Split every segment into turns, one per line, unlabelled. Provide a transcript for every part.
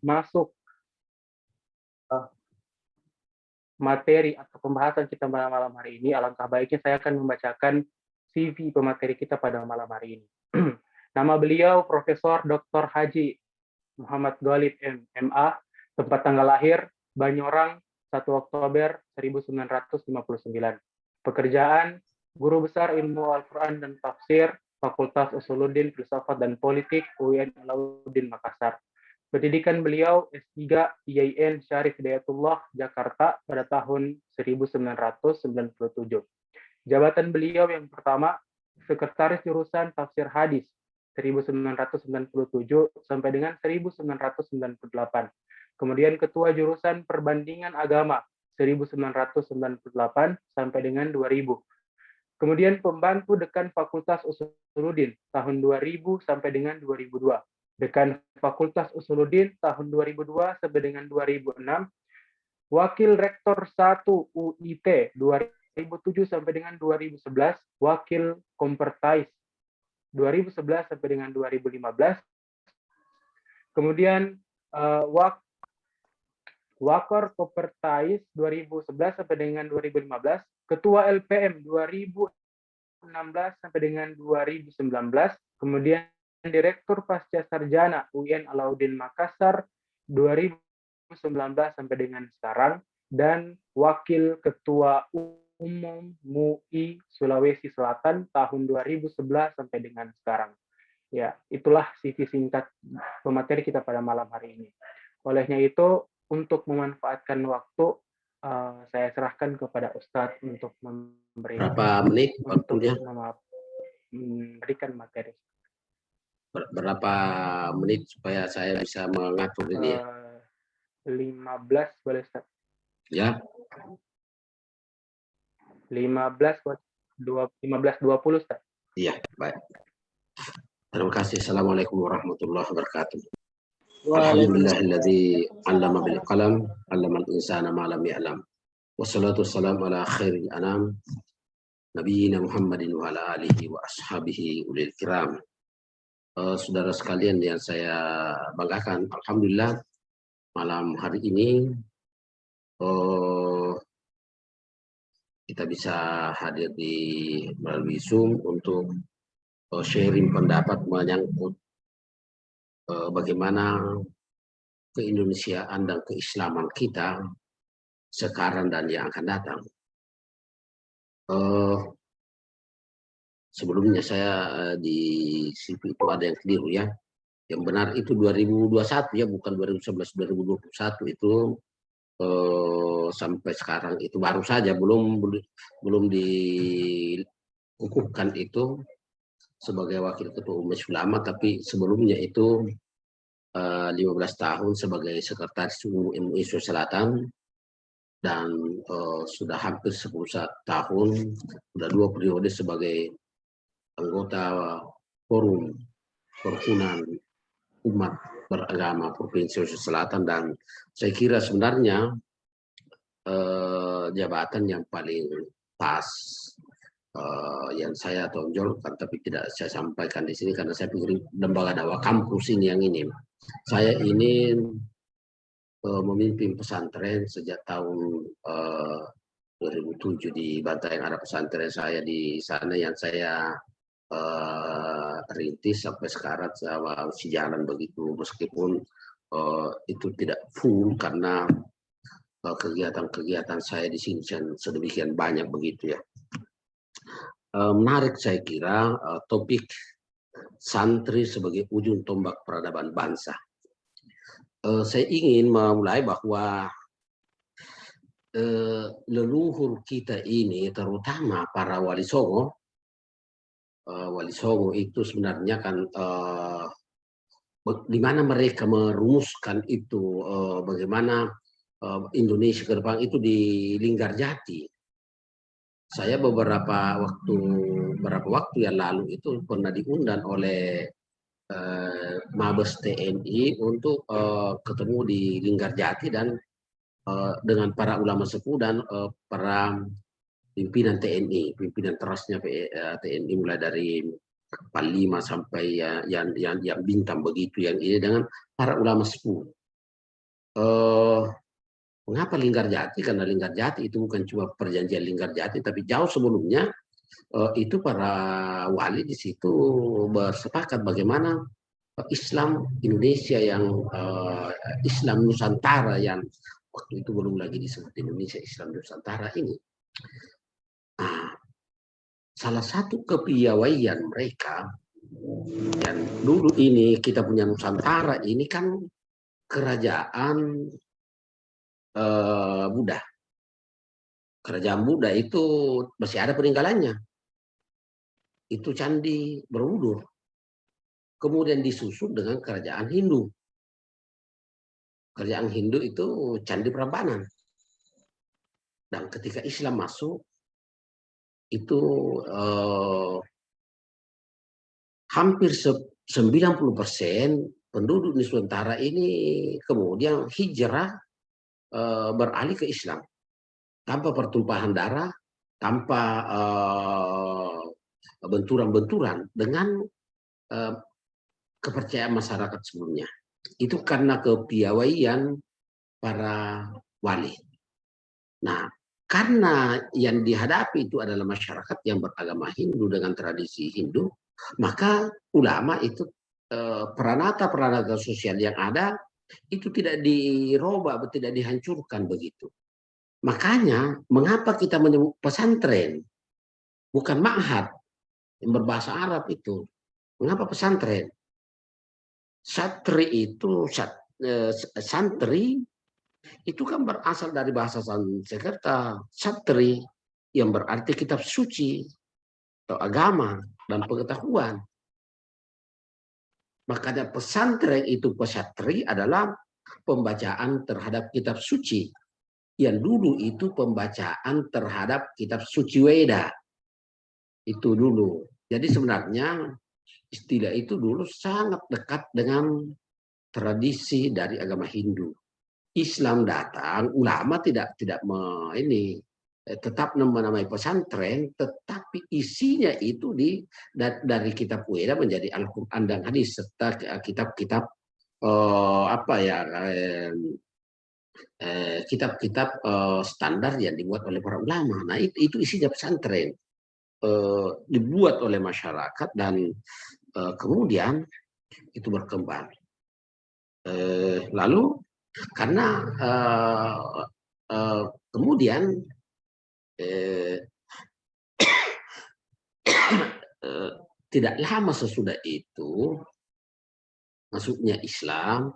masuk uh, materi atau pembahasan kita pada malam hari ini, alangkah baiknya saya akan membacakan CV pemateri kita pada malam hari ini. Nama beliau Profesor Dr. Haji Muhammad Ghalib MA, tempat tanggal lahir Banyorang 1 Oktober 1959. Pekerjaan Guru Besar Ilmu Al-Quran dan Tafsir, Fakultas Usuluddin, Filsafat dan Politik, UIN Alauddin Makassar. Pendidikan beliau S3 IAIN Syarif Hidayatullah, Jakarta pada tahun 1997. Jabatan beliau yang pertama, Sekretaris Jurusan Tafsir Hadis 1997 sampai dengan 1998. Kemudian Ketua Jurusan Perbandingan Agama 1998 sampai dengan 2000. Kemudian Pembantu Dekan Fakultas Usuluddin tahun 2000 sampai dengan 2002. Dekan Fakultas Usuluddin tahun 2002 sampai dengan 2006. Wakil Rektor 1 UIT 2007 sampai dengan 2011. Wakil Kompertais 2011 sampai dengan 2015. Kemudian Wakor Kompertais 2011 sampai dengan 2015. Ketua LPM 2016 sampai dengan 2019. Kemudian Direktur Pasca Sarjana UIN Alauddin Makassar 2019 sampai dengan sekarang, dan Wakil Ketua Umum MUI Sulawesi Selatan tahun 2011 sampai dengan sekarang. Ya, itulah CV singkat pemateri kita pada malam hari ini. Olehnya itu, untuk memanfaatkan waktu, saya serahkan kepada Ustadz untuk memberikan
berapa menit
untuk
waktunya?
Memberikan materi.
Berapa menit supaya saya bisa mengatur ini ya?
15 boleh, Ustaz?
Ya.
15-20, Ustaz.
Iya, baik. Terima kasih. Assalamualaikum warahmatullahi wabarakatuh. Alhamdulillahilladzi 'allama bil qalam, 'allamal insana ma lam ya'lam. Wassalatu wassalamu ala khairil anam, nabiyina Muhammadin wa ala alihi wa ashabihi ulil kiram. Saudara sekalian yang saya banggakan, alhamdulillah malam hari ini kita bisa hadir melalui Zoom untuk sharing pendapat menyangkut bagaimana keindonesiaan dan keislaman kita sekarang dan yang akan datang. Sebelumnya saya di CV itu ada yang keliru ya. Yang benar itu 2021 ya, bukan 2011-2021 itu sampai sekarang itu baru saja, belum dikukuhkan itu sebagai wakil ketua Umum Ulama, tapi sebelumnya itu 15 tahun sebagai sekretaris umum MUI Sulawesi Selatan, dan sudah hampir 10 tahun, sudah 2 periode sebagai anggota Forum Perhimpunan Umat Beragama Provinsi Sulawesi Selatan. Dan saya kira sebenarnya jabatan yang paling pas yang saya tonjolkan, tapi tidak saya sampaikan di sini karena saya pikir lembaga dakwah kampus ini yang ini. Saya ini memimpin pesantren sejak tahun 2007 di Bantaeng. Ada pesantren saya di sana yang saya rintis sampai sekarang, sama si jalan begitu, meskipun itu tidak full karena kegiatan-kegiatan saya di sini sedemikian banyak begitu ya. Menarik saya kira topik santri sebagai ujung tombak peradaban bangsa. Saya ingin memulai bahwa leluhur kita ini, terutama para wali songo itu sebenarnya kan di mana mereka merumuskan itu bagaimana Indonesia ke depan itu di Linggarjati. Saya beberapa waktu yang lalu itu pernah diundang oleh Mabes TNI untuk ketemu di Linggarjati dan dengan para ulama sepuh dan para pimpinan TNI, pimpinan terasnya TNI, mulai dari kepala 5 sampai yang bintang begitu, yang ini dengan para ulama sepuh. Mengapa Linggarjati? Karena Linggarjati itu bukan cuma perjanjian Linggarjati, tapi jauh sebelumnya itu para wali di situ bersepakat bagaimana Islam Indonesia yang Islam Nusantara yang waktu itu belum lagi disebut Indonesia, Islam Nusantara ini. Nah, salah satu kepiawaian mereka yang dulu ini kita punya Nusantara ini kan kerajaan Buddha. Kerajaan Buddha itu masih ada peninggalannya. Itu Candi Borobudur. Kemudian disusul dengan kerajaan Hindu. Kerajaan Hindu itu Candi Prambanan. Dan ketika Islam masuk, itu hampir 90% penduduk Nusantara ini kemudian hijrah beralih ke Islam. Tanpa pertumpahan darah, tanpa benturan-benturan dengan kepercayaan masyarakat sebelumnya. Itu karena kepiawaian para wali. Nah, karena yang dihadapi itu adalah masyarakat yang beragama Hindu dengan tradisi Hindu, maka ulama itu peranata-peranata sosial yang ada itu tidak dirubah, tidak dihancurkan begitu. Makanya mengapa kita menyebut pesantren, bukan ma'had yang berbahasa Arab itu. Mengapa pesantren? Satri itu santri itu kan berasal dari bahasa Sanskerta, satri yang berarti kitab suci atau agama dan pengetahuan. Makanya pesantren itu pesatri adalah pembacaan terhadap kitab suci. Yang dulu itu pembacaan terhadap kitab suci Weda. Itu dulu. Jadi sebenarnya istilah itu dulu sangat dekat dengan tradisi dari agama Hindu. Islam datang, ulama tidak tetap menamai pesantren, tetapi isinya itu dari kitab Weda menjadi Al-Quran dan hadis serta kitab-kitab kitab-kitab standar yang dibuat oleh para ulama. Nah, itu isinya pesantren. Dibuat oleh masyarakat dan kemudian itu berkembang. Lalu karena kemudian tidak lama sesudah itu masuknya Islam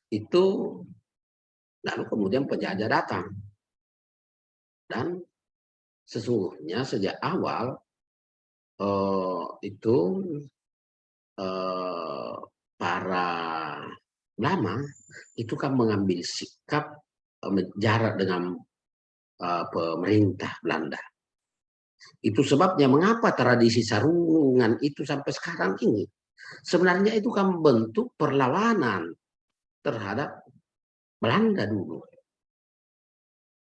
itu, lalu kemudian penjajah datang. Dan sesungguhnya sejak awal itu para ulama itu kan mengambil sikap jarak dengan pemerintah Belanda. Itu sebabnya mengapa tradisi sarungan itu sampai sekarang ini. Sebenarnya itu kan bentuk perlawanan terhadap Belanda dulu.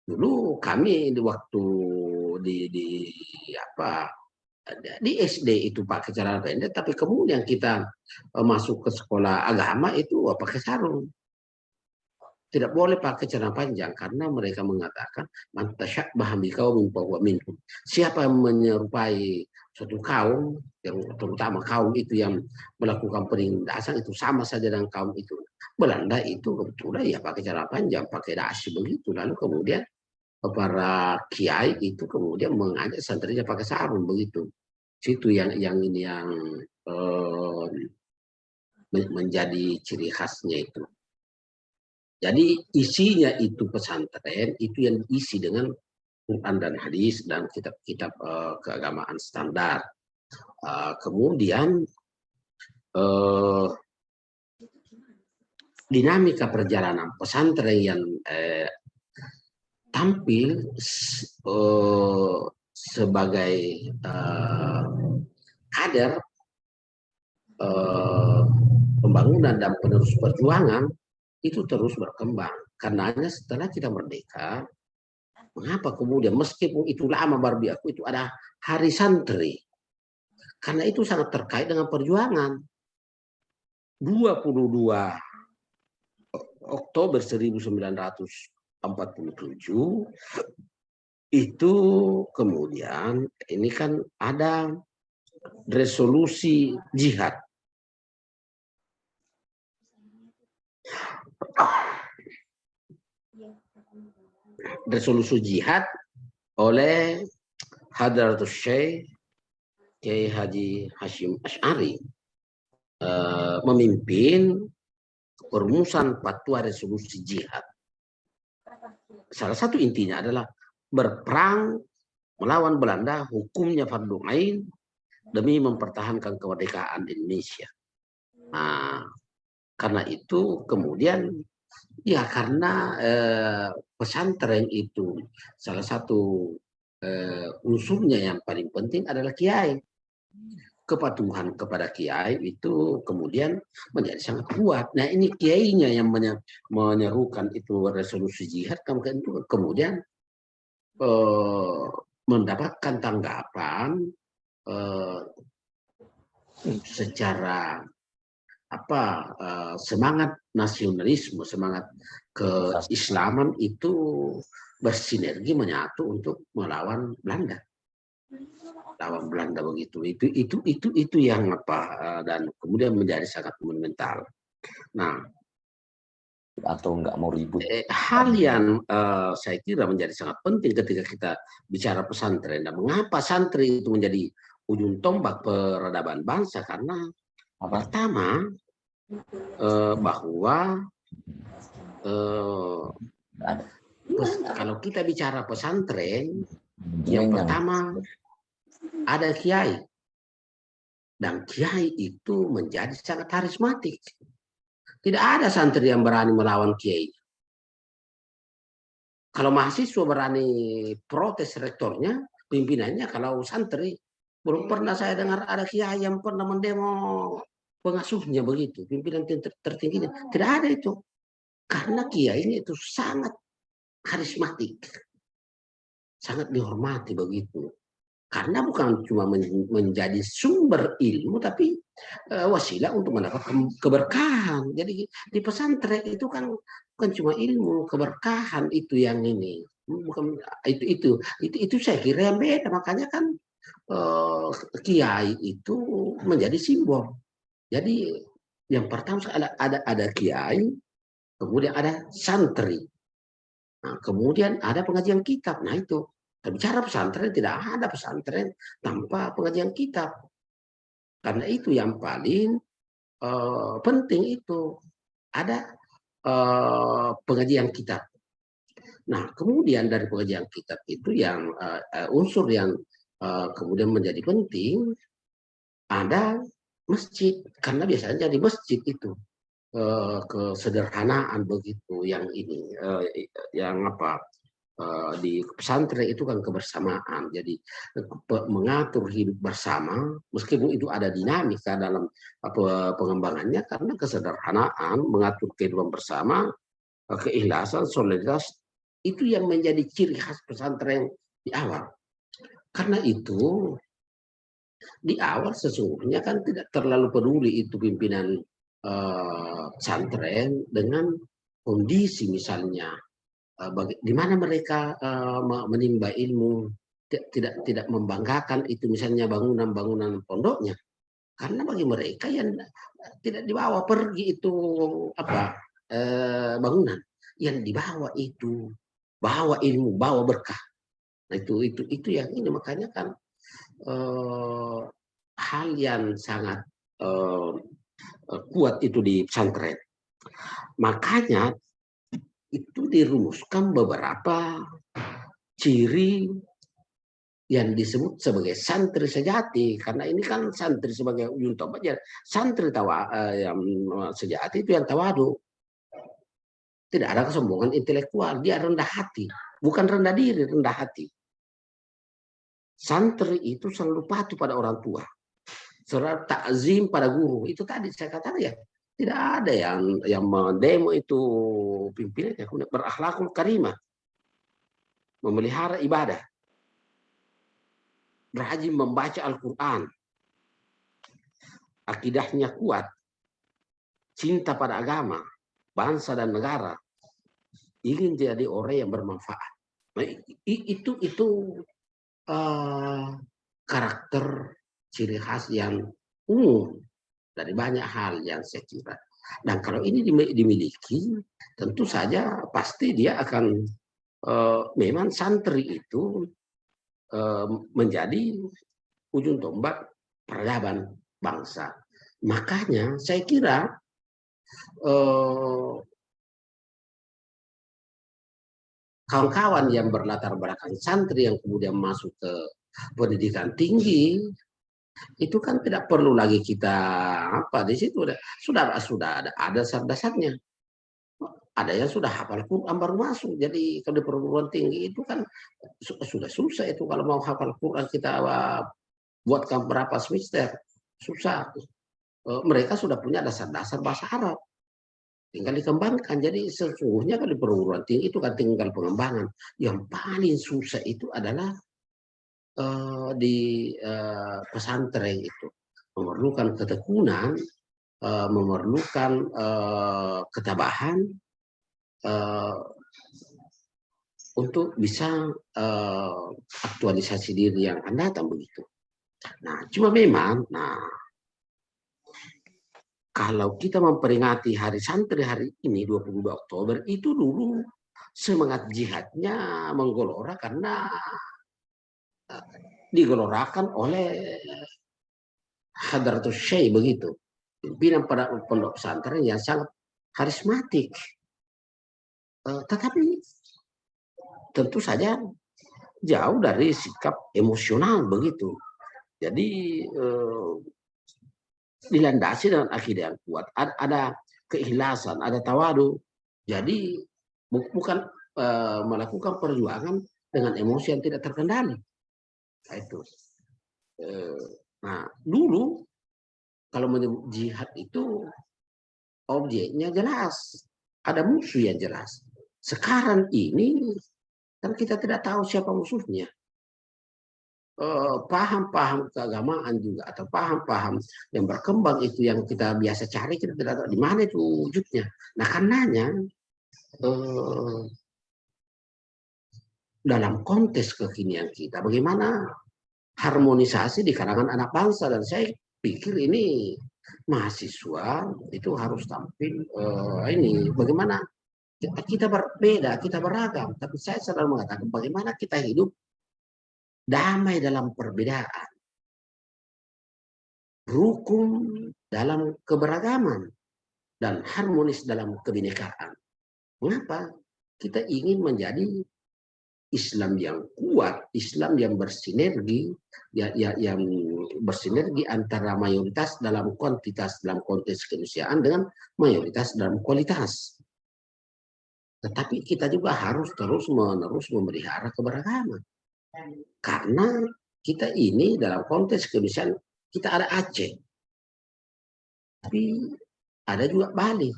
Dulu kami di waktu di SD itu pakai celana pendek, tapi kemudian kita masuk ke sekolah agama itu pakai sarung. Tidak boleh pakai celana panjang karena mereka mengatakan man tasyabbaha biqaumin fahuwa minhum. Siapa yang menyerupai suatu kaum, yang terutama kaum itu yang melakukan penindasan itu sama saja dengan kaum itu. Belanda itu kebetulan ya pakai celana panjang, pakai dasi begitu. Lalu kemudian para kiai itu kemudian mengajak santrinya pakai sarung begitu. Situ yang menjadi ciri khasnya itu. Jadi isinya itu pesantren itu yang diisi dengan Quran dan hadis dan kitab-kitab keagamaan standar. Kemudian dinamika perjalanan pesantren yang tampil sebagai kader pembangunan dan penerus perjuangan itu terus berkembang. Karenanya setelah kita merdeka, mengapa kemudian meskipun itu lama Barbie aku itu ada hari santri. Karena itu sangat terkait dengan perjuangan. 22 Oktober 1947 itu kemudian ini kan ada resolusi jihad. Resolusi jihad oleh Hadratus Syekh Kiai Haji Hashim Asy'ari memimpin perumusan fatwa resolusi jihad. Salah satu intinya adalah berperang melawan Belanda, hukumnya fardu ain demi mempertahankan kemerdekaan Indonesia. Nah, karena itu kemudian ya karena pesantren itu salah satu unsurnya yang paling penting adalah kiai. Kepatuhan kepada kiai itu kemudian menjadi sangat kuat. Nah ini kiainya yang menyerukan itu resolusi jihad, kemudian mendapatkan tanggapan secara semangat nasionalisme, semangat keislaman itu bersinergi menyatu untuk melawan Belanda. Lawan Belanda begitu. Itu yang dan kemudian menjadi sangat monumental. Nah,
atau nggak mau ribut.
Hal yang saya kira menjadi sangat penting ketika kita bicara pesantren. Dan mengapa santri itu menjadi ujung tombak peradaban bangsa? Karena pertama bahwa kalau kita bicara pesantren, yang pertama ada kiai. Dan kiai itu menjadi sangat karismatik. Tidak ada santri yang berani melawan kiai. Kalau mahasiswa berani protes rektornya, pimpinannya, kalau santri, belum pernah saya dengar ada kiai yang pernah mendemo pengasuhnya begitu, pimpinan tertingginya. Tidak ada itu. Karena kiai itu sangat karismatik. Sangat dihormati begitu. Karena bukan cuma menjadi sumber ilmu, tapi wasilah untuk mendapatkan keberkahan. Jadi di pesantren itu kan bukan cuma ilmu, keberkahan itu yang ini. Bukan itu saya kira yang beda. Makanya kan kiai itu menjadi simbol. Jadi yang pertama ada kiai, kemudian ada santri. Nah, kemudian ada pengajian kitab. Nah itu. Kita bicara pesantren, tidak ada pesantren tanpa pengajian kitab. Karena itu yang paling penting itu. Ada pengajian kitab. Nah, kemudian dari pengajian kitab itu yang unsur yang kemudian menjadi penting, ada masjid. Karena biasanya di masjid itu kesederhanaan begitu yang ini, yang di pesantren itu kan kebersamaan. Jadi mengatur hidup bersama, meskipun itu ada dinamika dalam pengembangannya, karena kesederhanaan, mengatur kehidupan bersama, keikhlasan, solidaritas, itu yang menjadi ciri khas pesantren di awal. Karena itu di awal sesungguhnya kan tidak terlalu peduli itu pimpinan pesantren dengan kondisi misalnya di mana mereka menimba ilmu, tidak membanggakan itu misalnya bangunan-bangunan pondoknya, karena bagi mereka yang tidak dibawa pergi itu bangunan, yang dibawa itu bawa ilmu, bawa berkah. Nah itu yang ini, makanya kan hal yang sangat kuat itu di pesantren. Makanya itu dirumuskan beberapa ciri yang disebut sebagai santri sejati. Karena ini kan santri sebagai ujung tombak, santri yang sejati itu yang tawadu. Tidak ada kesombongan intelektual, dia rendah hati, bukan rendah diri, rendah hati. Santri itu selalu patuh pada orang tua, selalu takzim pada guru. Itu tadi saya katakan ya, tidak ada yang mendemo itu pimpinannya, berakhlakul karimah, memelihara ibadah, rajin membaca Al-Quran, akidahnya kuat, cinta pada agama, bangsa dan negara, ingin jadi orang yang bermanfaat. Nah, itu karakter ciri khas yang umum dari banyak hal yang saya kira. Dan kalau ini dimiliki, tentu saja pasti dia akan memang santri itu menjadi ujung tombak peradaban bangsa. Makanya saya kira kawan-kawan yang berlatar belakang santri yang kemudian masuk ke pendidikan tinggi itu kan tidak perlu lagi kita apa di situ sudah ada dasar-dasarnya. Ada yang sudah hafal Quran baru masuk. Jadi kalau di perguruan tinggi itu kan sudah susah itu kalau mau hafal Quran kita buatkan berapa semester susah. Mereka sudah punya dasar-dasar bahasa Arab. Tinggal dikembangkan. Jadi sesungguhnya kalau di perguruan tinggi itu kan tinggal pengembangan. Yang paling susah itu adalah di pesantren itu. Memerlukan ketekunan, memerlukan ketabahan untuk bisa aktualisasi diri yang akan datang begitu. Nah, cuma memang, kalau kita memperingati Hari Santri hari ini 22 Oktober itu dulu semangat jihadnya menggelora karena digelorakan oleh Hadratus Syekh begitu, pimpinan pada pondok pesantren yang sangat karismatik. Tetapi tentu saja jauh dari sikap emosional begitu. Jadi dilandasi dengan akidah yang kuat, ada keikhlasan, ada tawadu. Jadi bukan melakukan perjuangan dengan emosi yang tidak terkendali. Nah, itu. Nah, dulu kalau menyebut jihad itu objeknya jelas, ada musuh yang jelas. Sekarang ini kan kita tidak tahu siapa musuhnya. Paham-paham keagamaan juga atau paham-paham yang berkembang itu yang kita biasa cari, kita tidak tahu di mana itu wujudnya. Nah, karenanya dalam konteks kekinian kita, bagaimana harmonisasi di kalangan anak bangsa, dan saya pikir ini mahasiswa itu harus tampil ini bagaimana kita berbeda, kita beragam, tapi saya selalu mengatakan bagaimana kita hidup damai dalam perbedaan, rukun dalam keberagaman, dan harmonis dalam kebinekaan. Mengapa? Kita ingin menjadi Islam yang kuat, Islam yang bersinergi, yang bersinergi antara mayoritas dalam kuantitas dalam konteks kemanusiaan dengan mayoritas dalam kualitas. Tetapi kita juga harus terus-menerus memelihara keberagaman. Karena kita ini dalam konteks kemanusiaan, kita ada Aceh, tapi ada juga Bali,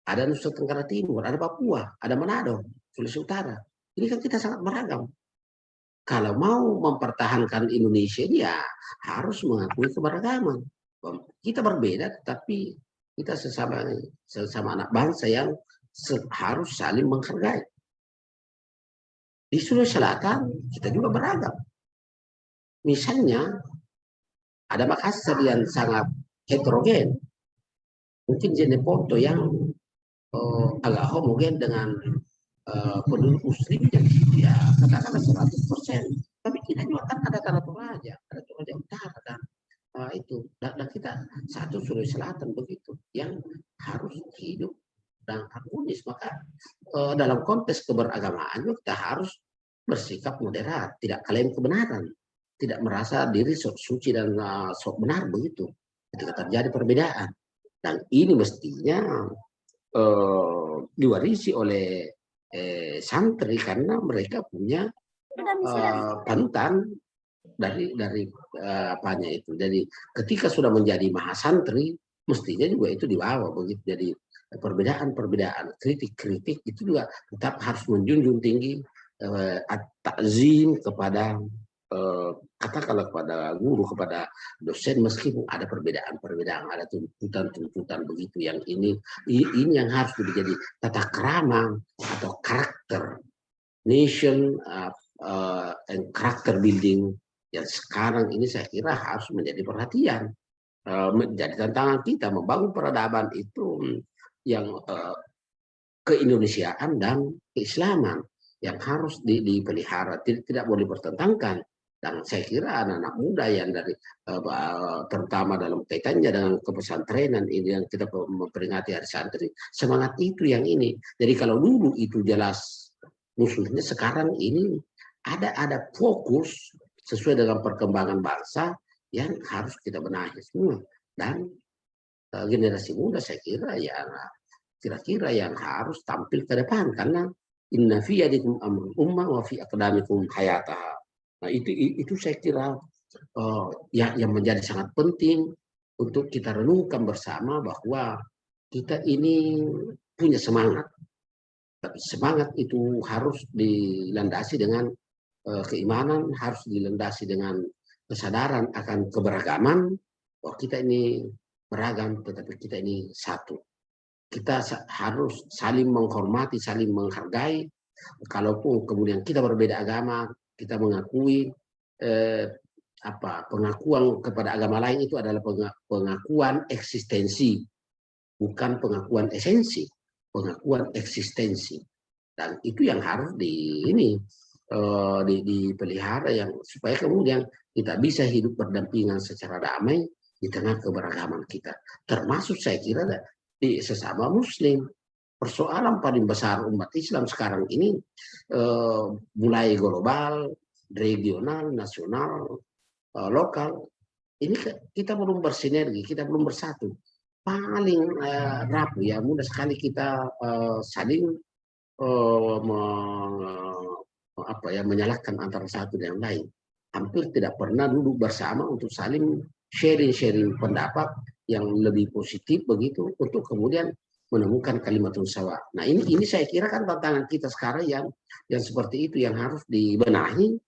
ada Nusa Tenggara Timur, ada Papua, ada Manado, Sulawesi Utara. Ini kan kita sangat beragam. Kalau mau mempertahankan Indonesia ini ya harus mengakui keberagaman. Kita berbeda, tetapi kita sesama anak bangsa yang harus saling menghargai. Di Sulawesi Selatan kita juga beragam. Misalnya ada Makassar yang sangat heterogen. Mungkin Jeneponto yang agak homogen dengan penduduk muslim yang ya katakanlah 100%. Tapi kita juga kan ada Toraja Utara dan itu. Dan kita satu Sulawesi Selatan begitu yang harus hidup dan harmonis. Maka dalam konteks keberagamaan kita harus bersikap moderat, tidak klaim kebenaran, tidak merasa diri sok suci dan sok benar begitu ketika terjadi perbedaan. Dan ini mestinya diwarisi oleh santri karena mereka punya panutan dari apanya itu. Jadi ketika sudah menjadi mahasantri mestinya juga itu dibawa begitu. Jadi perbedaan, kritik itu juga tetap harus menjunjung tinggi takzim kepada katakanlah kepada guru, kepada dosen, meskipun ada perbedaan-perbedaan, ada tuntutan-tuntutan begitu, yang ini yang harus menjadi tata krama atau karakter nation and character building yang sekarang ini saya kira harus menjadi perhatian, menjadi tantangan kita membangun peradaban itu yang keindonesiaan dan keislaman yang harus dipelihara, tidak boleh bertentangkan. Dan saya kira anak-anak muda yang dari terutama dalam kaitannya dengan kepesantrenan ini yang kita memperingati hari santri, semangat itu yang ini. Jadi kalau dulu itu jelas musuhnya, sekarang ini ada fokus sesuai dengan perkembangan bangsa yang harus kita benahi semua. Dan generasi muda saya kira yang kira-kira yang harus tampil ke depan, karena inna fi yadikum amrul ummah wa fi aqdamikum hayataha. Nah, itu saya kira yang menjadi sangat penting untuk kita renungkan bersama, bahwa kita ini punya semangat. Tapi semangat itu harus dilandasi dengan keimanan, harus dilandasi dengan kesadaran akan keberagaman, bahwa kita ini beragam tetapi kita ini satu. Kita harus saling menghormati, saling menghargai. Kalaupun kemudian kita berbeda agama, kita mengakui pengakuan kepada agama lain itu adalah pengakuan eksistensi, bukan pengakuan esensi, pengakuan eksistensi. Dan itu yang harus dipelihara, yang supaya kemudian kita bisa hidup berdampingan secara damai di tengah keberagaman kita, termasuk saya kira di sesama muslim. Persoalan paling besar umat Islam sekarang ini mulai global, regional, nasional, lokal, ini kita belum bersinergi, kita belum bersatu. Paling rapuh ya, mudah sekali kita saling menyalahkan antara satu dan yang lain. Hampir tidak pernah duduk bersama untuk saling sharing pendapat yang lebih positif begitu, untuk kemudian menemukan kalimatun sawa. Nah, ini saya kira kan tantangan kita sekarang yang seperti itu yang harus dibenahi,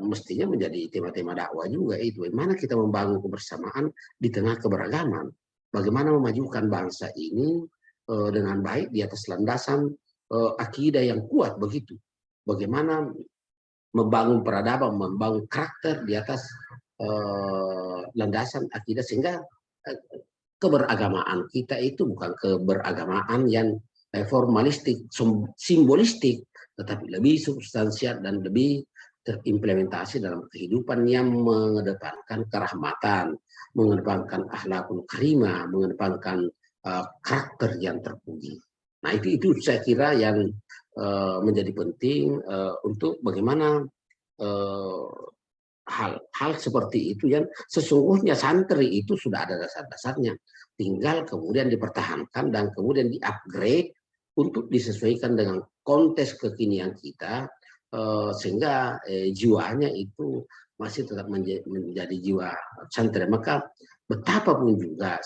mestinya menjadi tema-tema dakwah juga itu. Bagaimana kita membangun kebersamaan di tengah keberagaman? Bagaimana memajukan bangsa ini dengan baik di atas landasan akidah yang kuat begitu. Bagaimana membangun peradaban, membangun karakter di atas landasan akidah, sehingga keberagamaan kita itu bukan keberagamaan yang formalistik, simbolistik, tetapi lebih substansial dan lebih terimplementasi dalam kehidupan yang mengedepankan kerahmatan, mengedepankan akhlakul karimah, mengedepankan karakter yang terpuji. Nah, itu saya kira yang menjadi penting untuk bagaimana hal seperti itu yang sesungguhnya santri itu sudah ada dasar-dasarnya, tinggal kemudian dipertahankan dan kemudian di-upgrade untuk disesuaikan dengan konteks kekinian kita, sehingga jiwanya itu masih tetap menjadi jiwa santri. Maka betapapun juga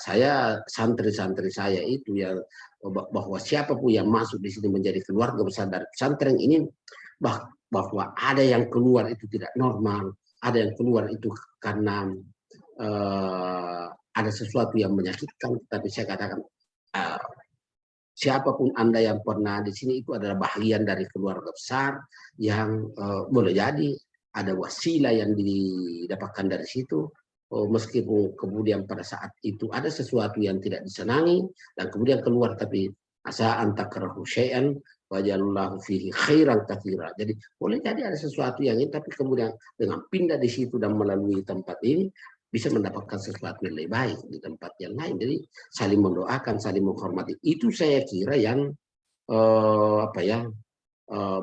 santri-santri saya itu ya, bahwa siapapun yang masuk di sini menjadi keluarga besar dari pesantren ini, bahwa ada yang keluar itu tidak normal, ada yang keluar itu karena ada sesuatu yang menyakitkan. Tapi saya katakan, siapapun Anda yang pernah di sini itu adalah bagian dari keluarga besar yang boleh jadi ada wasilah yang didapatkan dari situ. Meskipun kemudian pada saat itu ada sesuatu yang tidak disenangi dan kemudian keluar, tapi asa antakrahu syai'an wajallahu fihi khairan katsira. Jadi boleh jadi ada sesuatu yang ini, tapi kemudian dengan pindah di situ dan melalui tempat ini bisa mendapatkan sesuatu yang lebih baik di tempat yang lain. Jadi saling mendoakan, saling menghormati. Itu saya kira yang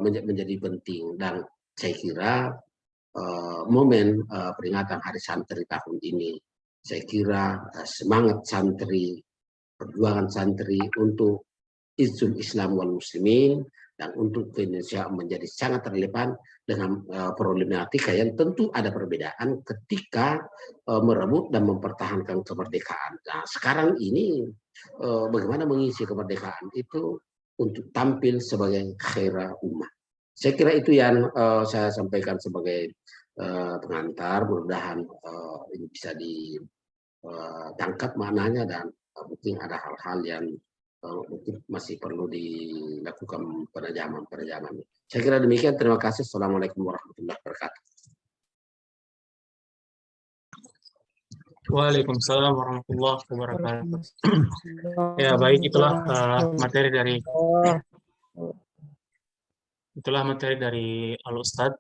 menjadi penting. Dan saya kira momen peringatan Hari Santri tahun ini, saya kira semangat santri, perjuangan santri untuk izul Islam wal Muslimin dan untuk Indonesia menjadi sangat relevan dengan problematika yang tentu ada perbedaan ketika merebut dan mempertahankan kemerdekaan. Nah, sekarang ini bagaimana mengisi kemerdekaan itu untuk tampil sebagai khairah ummah. Saya kira itu yang saya sampaikan sebagai pengantar. Mudah-mudahan ini bisa ditangkap maknanya, dan mungkin ada hal-hal yang mungkin masih perlu dilakukan penajaman. Saya kira demikian. Terima kasih. Assalamualaikum warahmatullahi wabarakatuh.
Waalaikumsalam warahmatullahi wabarakatuh. Ya, baik, itulah materi dari Al Ustadz.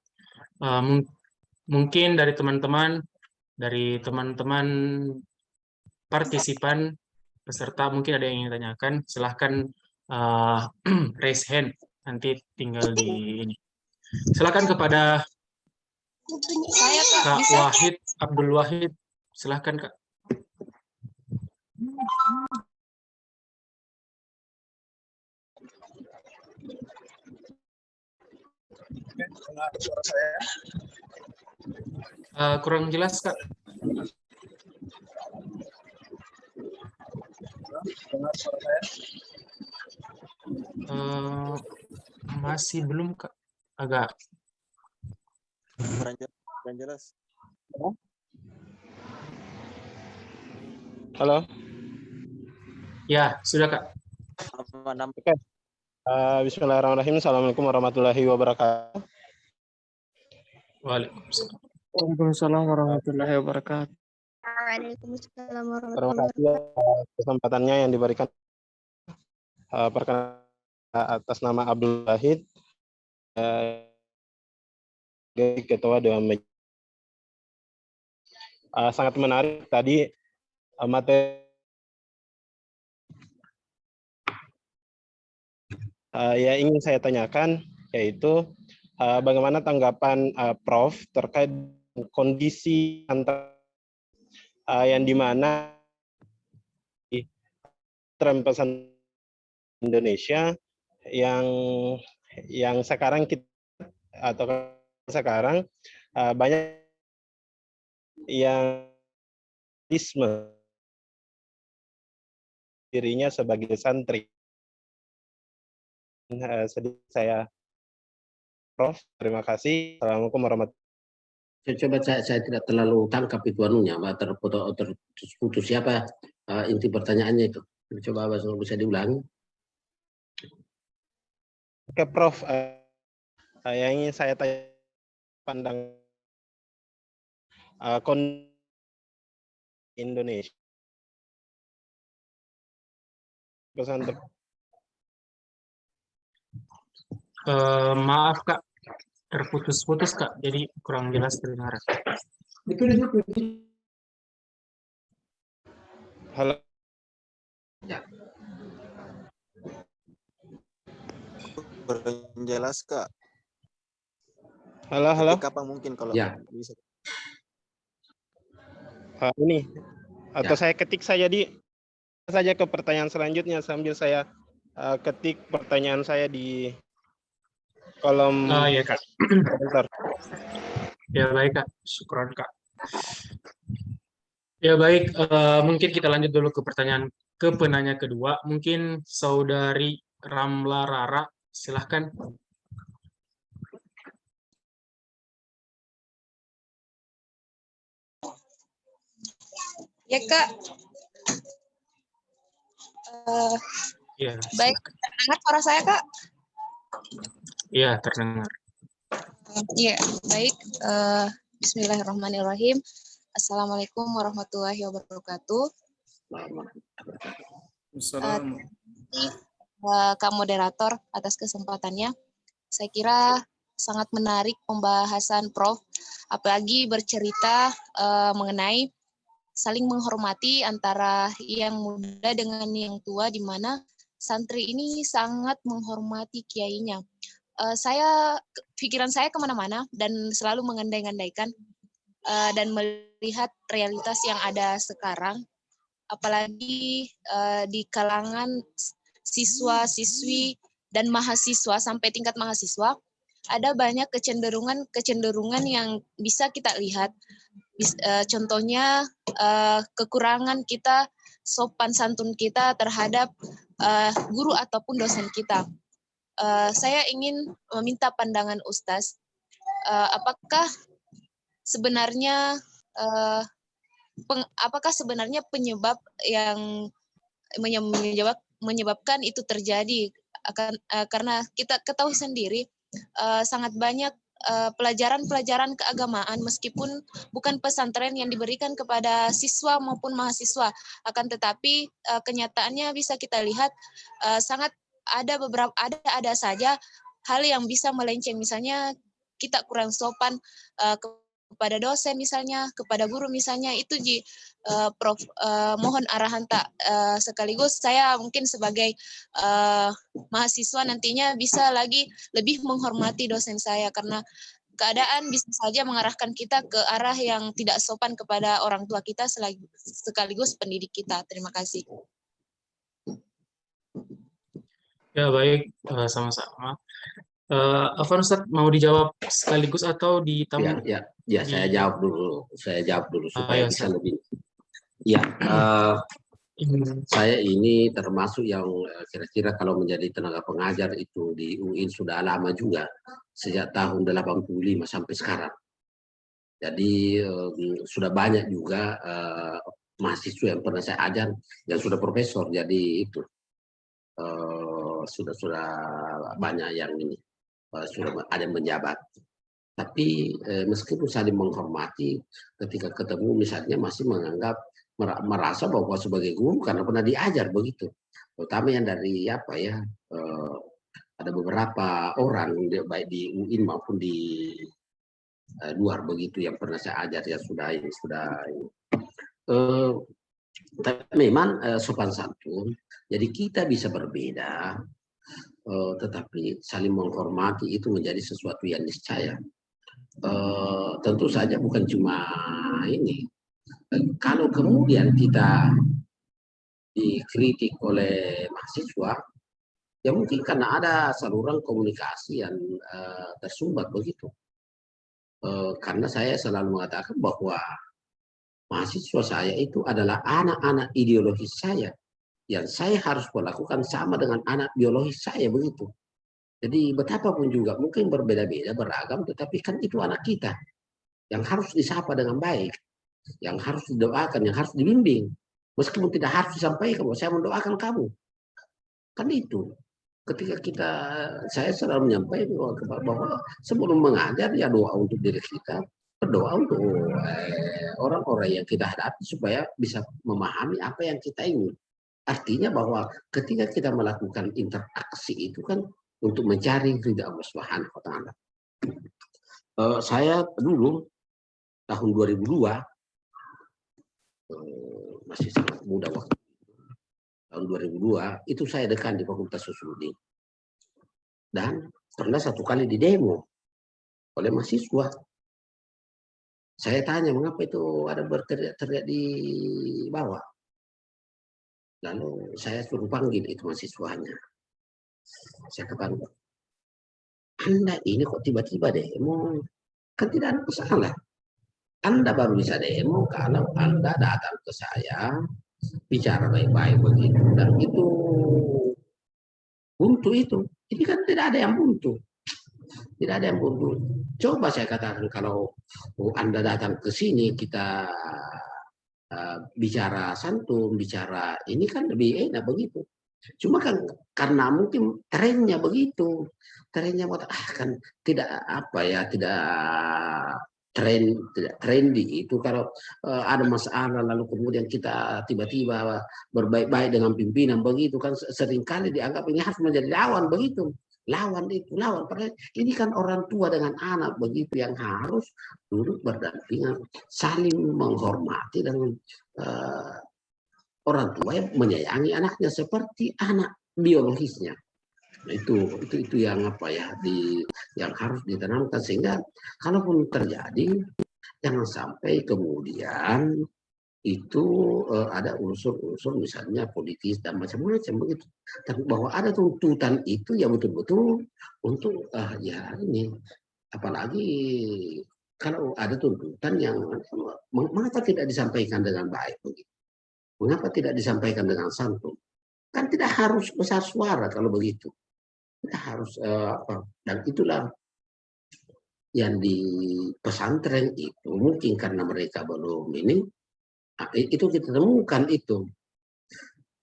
Mungkin dari teman-teman partisipan peserta mungkin ada yang ingin tanyakan, silahkan raise hand, nanti tinggal di ini. Silakan kepada
Saya, Kak,
Kak
bisa?
Wahid, Abdul Wahid, silahkan Kak. Kurang jelas Kak. Masih belum Kak, agak
kurang jelas.
Halo.
ya sudah Kak.
Oke. Bismillahirrahmanirrahim. Assalamualaikum warahmatullahi wabarakatuh.
Waalaikumsalam.
Waalaikumsalam warahmatullahi wabarakatuh.
Waalaikumsalam
Terima
warahmatullahi
kasih atas kesempatannya yang diberikan. Perkenalkan atas nama Abdul Wahid, Ketua Dewan Majelis. Sangat menarik tadi materi yang ingin saya tanyakan, yaitu bagaimana tanggapan Prof terkait kondisi antara yang dimana tren pesan Indonesia yang sekarang banyak yang dirinya sebagai santri. Sedih saya, Prof. Terima kasih. Assalamualaikum warahmatullahi wabarakatuh.
Saya tidak terlalu tangkap itu anunya, terputus siapa inti pertanyaannya itu. Coba bisa diulangi.
Oke, Prof. Yang ingin saya tanya pandang kondisi Indonesia. Pesantren.
Maaf Kak, terputus-putus Kak, jadi kurang jelas terdengar.
Halo.
Ya.
Kurang jelas, Kak.
Halo.
Kapan mungkin kalau
Ya.
bisa?
Ini atau
Ya.
saya ketik saja ke pertanyaan selanjutnya sambil saya ketik pertanyaan saya di kolom
Ya Kak.
komentar.
Ya baik Kak, syukron Kak. Ya baik, mungkin kita lanjut dulu ke penanya kedua. Mungkin Saudari Ramla Rara, silahkan.
Ya, Kak.
Ya,
Baik, terdengar suara saya, Kak?
Iya, terdengar.
Iya, baik. Bismillahirrahmanirrahim. Assalamualaikum warahmatullahi wabarakatuh. Kak Moderator atas kesempatannya. Saya kira sangat menarik pembahasan Prof. Apalagi bercerita mengenai saling menghormati antara yang muda dengan yang tua, di mana santri ini sangat menghormati kiainya. Pikiran saya kemana-mana dan selalu mengandai-andaikan dan melihat realitas yang ada sekarang, apalagi di kalangan siswa-siswi dan mahasiswa sampai tingkat mahasiswa, ada banyak kecenderungan yang bisa kita lihat. Contohnya kekurangan kita, sopan santun kita terhadap guru ataupun dosen kita. Saya ingin meminta pandangan Ustaz, apakah sebenarnya apakah sebenarnya penyebab yang menyebabkan itu terjadi? Karena kita ketahui sendiri sangat banyak pelajaran-pelajaran keagamaan meskipun bukan pesantren yang diberikan kepada siswa maupun mahasiswa, akan tetapi kenyataannya bisa kita lihat sangat ada saja hal yang bisa melenceng, misalnya kita kurang sopan kepada dosen misalnya, kepada guru misalnya, itu Prof, mohon arahan tak sekaligus saya mungkin sebagai mahasiswa nantinya bisa lagi lebih menghormati dosen saya, karena keadaan bisa saja mengarahkan kita ke arah yang tidak sopan kepada orang tua kita sekaligus pendidik kita. Terima kasih.
Ya, baik, sama-sama. Afwan Ustaz, mau dijawab sekaligus atau ditambah?
Ya, saya jawab dulu supaya
ya,
bisa lebih. Ya, saya ini termasuk yang kira-kira kalau menjadi tenaga pengajar itu di UIN sudah lama juga, sejak tahun 85 sampai sekarang. Jadi sudah banyak juga mahasiswa yang pernah saya ajar yang sudah profesor, jadi itu sudah banyak yang ini sudah ada yang menjabat. Tapi meskipun saling menghormati, ketika ketemu misalnya masih menganggap merasa bahwa sebagai guru karena pernah diajar begitu. Terutama yang dari ada beberapa orang baik di UIN maupun di luar begitu yang pernah saya ajar yang sudah ini. Tapi memang sopan santun. Jadi kita bisa berbeda, tetapi saling menghormati itu menjadi sesuatu yang niscaya. Tentu saja bukan cuma ini. Kalau kemudian kita dikritik oleh mahasiswa, ya mungkin karena ada saluran komunikasi yang tersumbat begitu. Karena saya selalu mengatakan bahwa mahasiswa saya itu adalah anak-anak ideologis saya, yang saya harus melakukan sama dengan anak biologis saya begitu. Jadi betapapun juga mungkin berbeda-beda, beragam, tetapi kan itu anak kita yang harus disapa dengan baik, yang harus didoakan, yang harus dibimbing. Meskipun tidak harus disampaikan bahwa saya mendoakan kamu. Kan itu. Ketika saya selalu menyampaikan bahwa sebelum mengajar ya doa untuk diri kita, berdoa untuk orang-orang yang kita hadapi supaya bisa memahami apa yang kita ingin. Artinya bahwa ketika kita melakukan interaksi itu kan untuk mencari ridha Allah Subhanahu wa taala. Saya dulu tahun 2002 masih sangat muda waktu tahun 2002 itu saya dekan di Fakultas Sosiologi dan pernah satu kali di demo oleh mahasiswa. Saya tanya mengapa itu ada berteriak-teriak di bawah. Lalu saya suruh panggil itu mahasiswanya. Saya katakan, Anda ini kok tiba-tiba demo? Kan tidak ada masalah. Anda baru bisa demo kalau Anda datang ke saya, bicara baik-baik begitu. Dan itu buntu itu. Ini kan tidak ada yang buntu. Tidak ada yang buntu. Coba saya katakan kalau Anda datang ke sini, kita bicara santun, bicara ini kan lebih enak begitu. Cuma kan karena mungkin trennya begitu, trennya kan tidak tidak trendy itu kalau ada masalah lalu kemudian kita tiba-tiba berbaik-baik dengan pimpinan begitu kan seringkali dianggap ini harus menjadi lawan begitu. Lawan itu lawan, padahal ini kan orang tua dengan anak begitu yang harus duduk berdampingan, saling menghormati dan orang tua yang menyayangi anaknya seperti anak biologisnya. Itu yang yang harus ditanamkan sehingga kalaupun terjadi jangan sampai kemudian itu ada unsur-unsur misalnya politis dan macam-macam begitu. Tapi bahwa ada tuntutan itu ya betul-betul untuk ini apalagi kalau ada tuntutan yang mengapa tidak disampaikan dengan baik begitu. Mengapa tidak disampaikan dengan santun? Kan tidak harus besar suara kalau begitu. Kita harus dan itulah yang di pesantren itu mungkin karena mereka belum ini, itu kita temukan itu.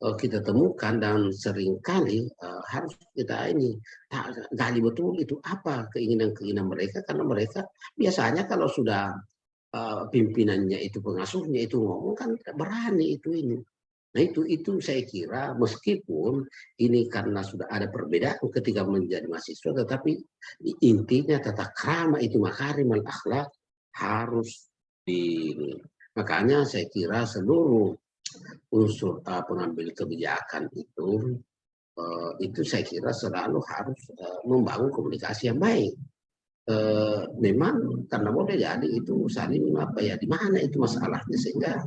Kita temukan dan seringkali harus kita ini gali betul itu apa keinginan-keinginan mereka, karena mereka biasanya kalau sudah pimpinannya itu pengasuhnya itu ngomong kan tidak berani itu ini. Nah itu saya kira meskipun ini karena sudah ada perbedaan ketika menjadi mahasiswa, tetapi intinya tata krama itu makarimul akhlak harus di. Makanya saya kira seluruh unsur pengambil kebijakan itu saya kira selalu harus membangun komunikasi yang baik. Memang karena boleh jadi itu saling di mana itu masalahnya, sehingga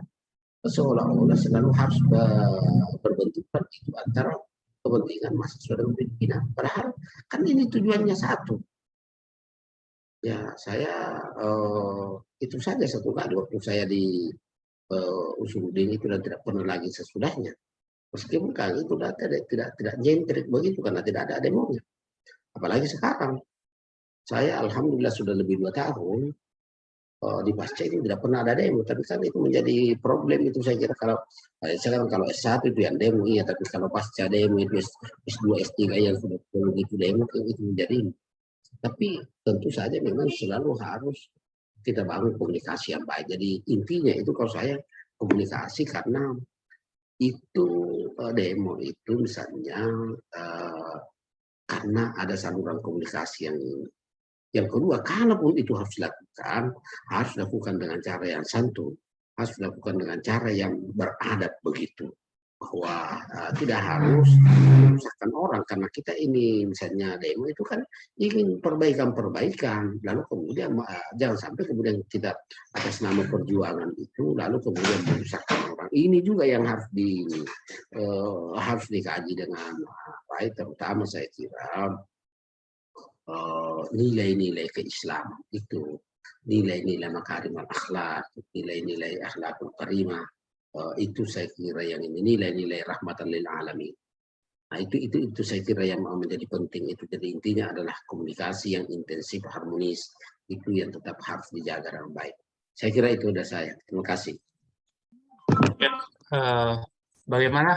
seolah-olah selalu harus berbenturan itu antara kepentingan mahasiswa dan pimpinan. Padahal kan ini tujuannya satu. Ya saya itu saja satu kali waktu saya di Usuluddin itu dan tidak pernah lagi sesudahnya. Meskipun kali itu tidak nyentrik begitu karena tidak ada demonya. Apalagi sekarang. Saya alhamdulillah sudah lebih 2 tahun di Pasca ini tidak pernah ada demo, tapi kan itu menjadi problem itu saya kira. Kalau sekarang kalau S1 itu yang demo iya, tapi kalau Pasca demo itu S2 S3 yang sudah begitu demo itu menjadi. Tapi tentu saja memang selalu harus kita bangun komunikasi yang baik. Jadi intinya itu kalau saya komunikasi, karena itu demo itu misalnya karena ada saluran komunikasi yang kedua, kalaupun itu harus dilakukan dengan cara yang santun, harus dilakukan dengan cara yang beradab begitu. Bahwa tidak harus menyusahkan orang, karena kita ini misalnya demo itu kan ingin perbaikan, lalu kemudian jangan sampai kemudian kita atas nama perjuangan itu lalu kemudian menyusahkan orang. Ini juga yang harus dikaji dengan baik, terutama saya kira nilai-nilai keislaman itu, nilai-nilai makarimul akhlak, nilai-nilai akhlakul karimah, itu saya kira yang ini nilai-nilai rahmatan lil alamin. Nah itu saya kira yang menjadi penting itu. Jadi intinya adalah komunikasi yang intensif, harmonis, itu yang tetap harus dijaga dengan baik. Saya kira itu udah saya. Terima kasih.
Bagaimana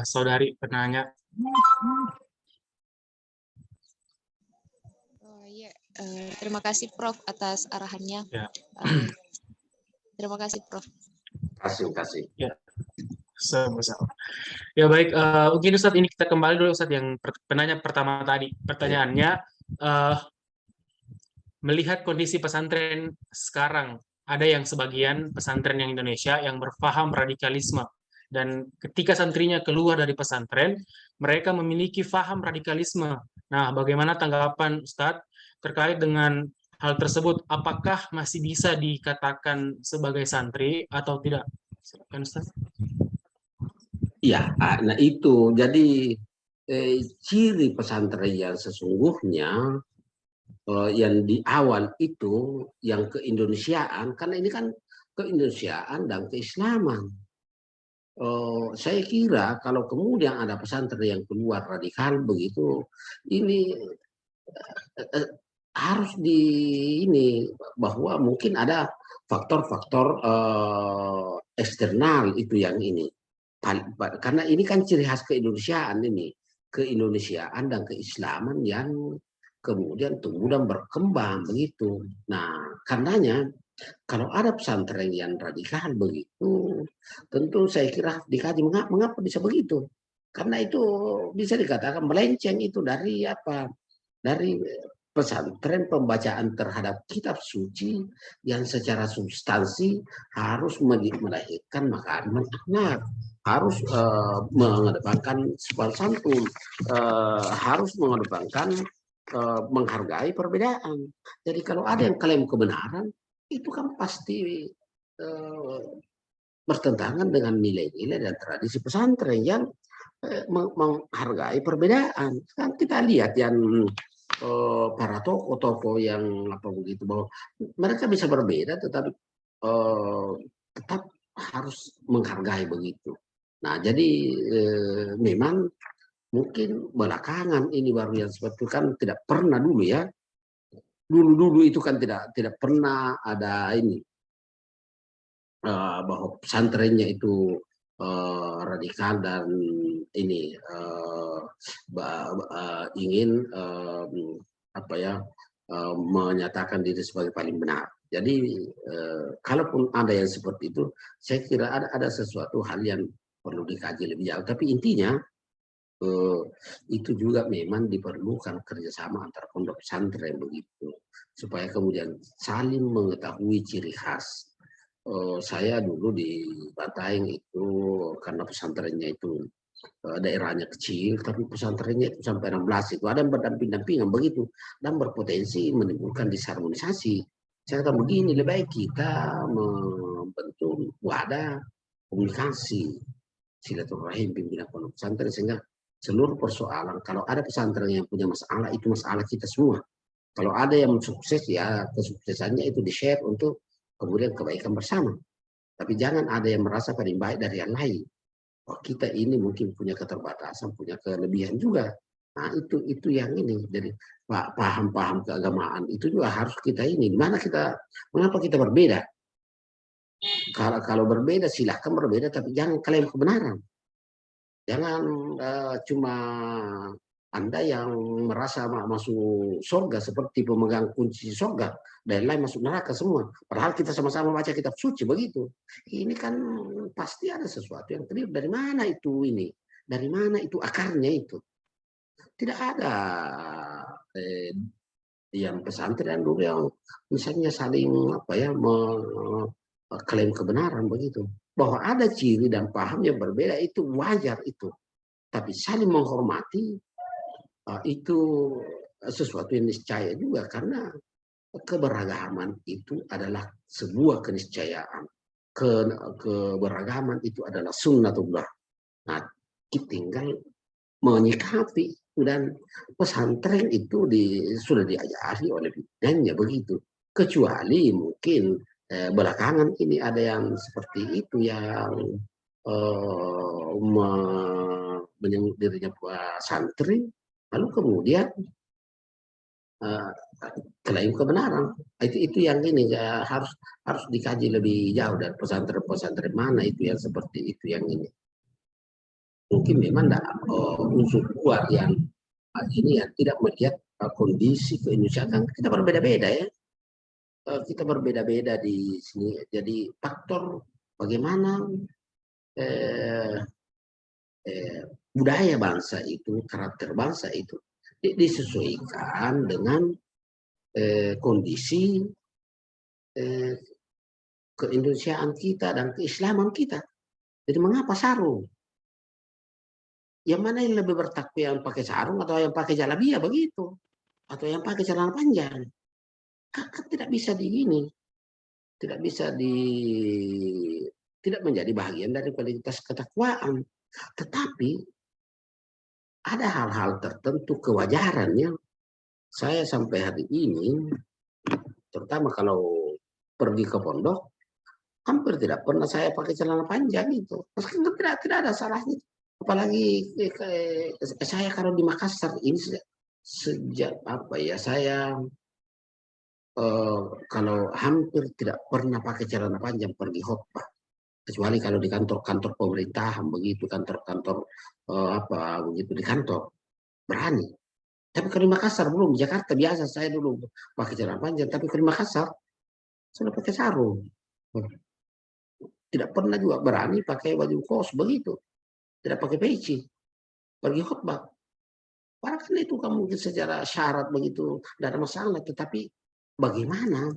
saudari penanya?
Terima kasih Prof atas arahannya.
Ya.
Terima kasih Prof.
Terima kasih.
Ya, sama-sama. Ya baik, mungkin Ustadz ini kita kembali dulu Ustadz yang penanya pertama tadi. Pertanyaannya, melihat kondisi pesantren sekarang, ada yang sebagian pesantren yang Indonesia yang berpaham radikalisme. Dan ketika santrinya keluar dari pesantren, mereka memiliki paham radikalisme. Nah, bagaimana tanggapan Ustadz terkait dengan hal tersebut? Apakah masih bisa dikatakan sebagai santri atau tidak? Silakan Ustadz.
Ya, nah itu. Jadi ciri pesantren yang sesungguhnya yang di awal itu yang keindonesiaan, karena ini kan keindonesiaan dan keislaman. Saya kira kalau kemudian ada pesantren yang keluar radikal begitu, ini harus ini bahwa mungkin ada faktor-faktor eksternal itu yang ini. Karena ini kan ciri khas keindonesiaan ini, keindonesiaan dan keislaman yang kemudian tumbuh dan berkembang begitu. Nah, karenanya kalau ada pesantren yang radikal begitu, tentu saya kira dikaji mengapa bisa begitu. Karena itu bisa dikatakan melenceng itu dari apa? Dari pesantren pembacaan terhadap kitab suci yang secara substansi harus melahirkan makarimul akhlak, harus mengedepankan sopan santun, harus mengedepankan menghargai perbedaan. Jadi kalau ada yang klaim kebenaran, itu kan pasti bertentangan dengan nilai-nilai dan tradisi pesantren yang menghargai perbedaan. Kan kita lihat yang para tokoh-tokoh yang apa begitu, bahwa mereka bisa berbeda tetapi tetap harus menghargai begitu. Nah, jadi memang mungkin belakangan ini baru yang seperti itu, kan tidak pernah dulu ya dulu itu kan tidak pernah ada ini bahwa pesantrennya itu radikal dan ini ingin menyatakan diri sebagai paling benar. Jadi kalaupun ada yang seperti itu, saya kira ada sesuatu hal yang perlu dikaji lebih jauh. Tapi intinya itu juga memang diperlukan kerjasama antar pondok pesantren begitu, supaya kemudian saling mengetahui ciri khas. Saya dulu di Bantaeng itu karena pesantrennya itu daerahnya kecil, tapi pesantrennya itu sampai 16 itu ada yang berdamping-dampingan begitu dan berpotensi menimbulkan disharmonisasi. Saya kata begini, lebih baik kita membentuk wadah komunikasi silaturahim pimpinan pondok pesantren sehingga seluruh persoalan, kalau ada pesantren yang punya masalah, itu masalah kita semua. Kalau ada yang sukses, ya kesuksesannya itu di-share untuk kemudian kebaikan bersama. Tapi jangan ada yang merasa paling baik dari yang lain. Oh, kita ini mungkin punya keterbatasan, punya kelebihan juga. Nah, itu yang ini. Jadi paham-paham keagamaan itu juga harus kita ini. Mengapa kita berbeda? Kalau berbeda, silahkan berbeda, tapi jangan klaim kebenaran. Jangan cuma Anda yang merasa masuk surga seperti pemegang kunci surga, dan lain masuk neraka semua. Padahal kita sama-sama baca kitab suci begitu. Ini kan pasti ada sesuatu yang keliru. Dari mana itu ini? Dari mana itu akarnya itu? Tidak ada yang pesantren dulu yang misalnya saling klaim kebenaran begitu. Bahwa ada ciri dan paham yang berbeda itu wajar itu. Tapi saling menghormati itu sesuatu yang niscaya juga, karena keberagaman itu adalah sebuah keniscayaan. Keberagaman itu adalah sunnatullah. Nah, kita tinggal menyikapi, dan pesantren itu sudah diajari oleh pimpinannya begitu. Kecuali mungkin belakangan ini ada yang seperti itu yang menyebut dirinya santri, lalu kemudian klaim kebenaran. Itu yang ini harus dikaji lebih jauh, dan pesantren-pesantren mana itu yang seperti itu yang ini. Mungkin memang unsur kuat yang ini yang tidak melihat kondisi keindonesiaan. Kita berbeda-beda ya. Kita berbeda-beda di sini. Jadi faktor bagaimana budaya bangsa itu, karakter bangsa itu disesuaikan dengan kondisi keindonesiaan kita dan keislaman kita. Jadi mengapa sarung? Yang mana yang lebih bertakwa, yang pakai sarung atau yang pakai jalabia begitu? Atau yang pakai celana panjang? Kan tidak bisa tidak menjadi bagian dari kualitas ketakwaan. Tetapi ada hal-hal tertentu kewajarannya. Saya sampai hari ini, terutama kalau pergi ke pondok, hampir tidak pernah saya pakai celana panjang itu. Meskipun tidak ada salahnya. Apalagi saya kalau di Makassar ini sejak saya kalau hampir tidak pernah pakai celana panjang pergi khotbah, kecuali kalau di kantor-kantor pemerintahan begitu, kantor-kantor begitu di kantor berani. Tapi kalau di Makassar belum. Di Jakarta biasa saya dulu pakai celana panjang, tapi kalau di Makassar sudah pakai sarung. Tidak pernah juga berani pakai baju kos begitu, tidak pakai peci pergi khotbah. Padahal kan itu kan mungkin secara syarat begitu tidak ada masalah, tetapi bagaimana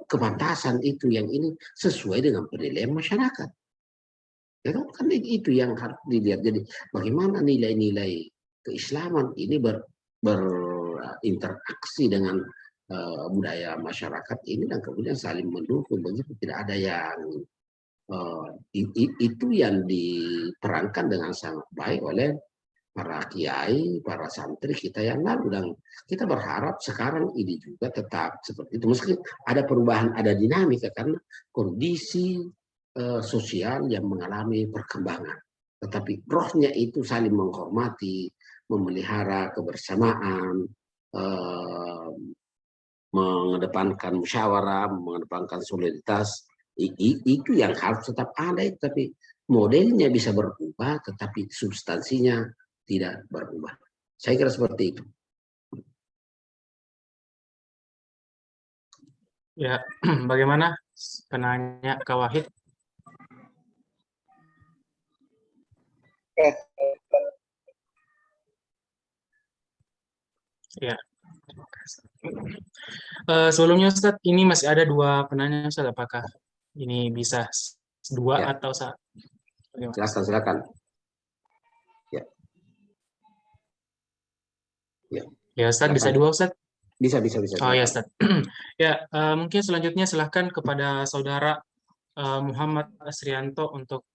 kepantasan itu yang ini sesuai dengan penilaian masyarakat. Ya kan itu yang harus dilihat. Jadi bagaimana nilai-nilai keislaman ini berinteraksi dengan budaya masyarakat ini, dan kemudian saling mendukung begitu. Tidak ada yang itu yang diterangkan dengan sangat baik oleh para kiai, para santri kita yang lalu, dan kita berharap sekarang ini juga tetap seperti itu. Meski ada perubahan, ada dinamika karena kondisi sosial yang mengalami perkembangan. Tetapi rohnya itu saling menghormati, memelihara kebersamaan, mengedepankan musyawarah, mengedepankan soliditas, itu yang harus tetap ada. Tapi modelnya bisa berubah, tetapi substansinya tidak berubah. Saya kira seperti itu.
Ya, bagaimana penanya Kak Wahid? Ya. Sebelumnya Ustadz, ini masih ada 2 penanya Ustadz, apakah ini bisa 2
Ya.
atau 1?
Silakan.
Ya Ustadz, bisa 2 Ustadz?
Bisa.
Oh ya Ustadz. Ya, mungkin selanjutnya silahkan kepada Saudara Muhammad Asrianto untuk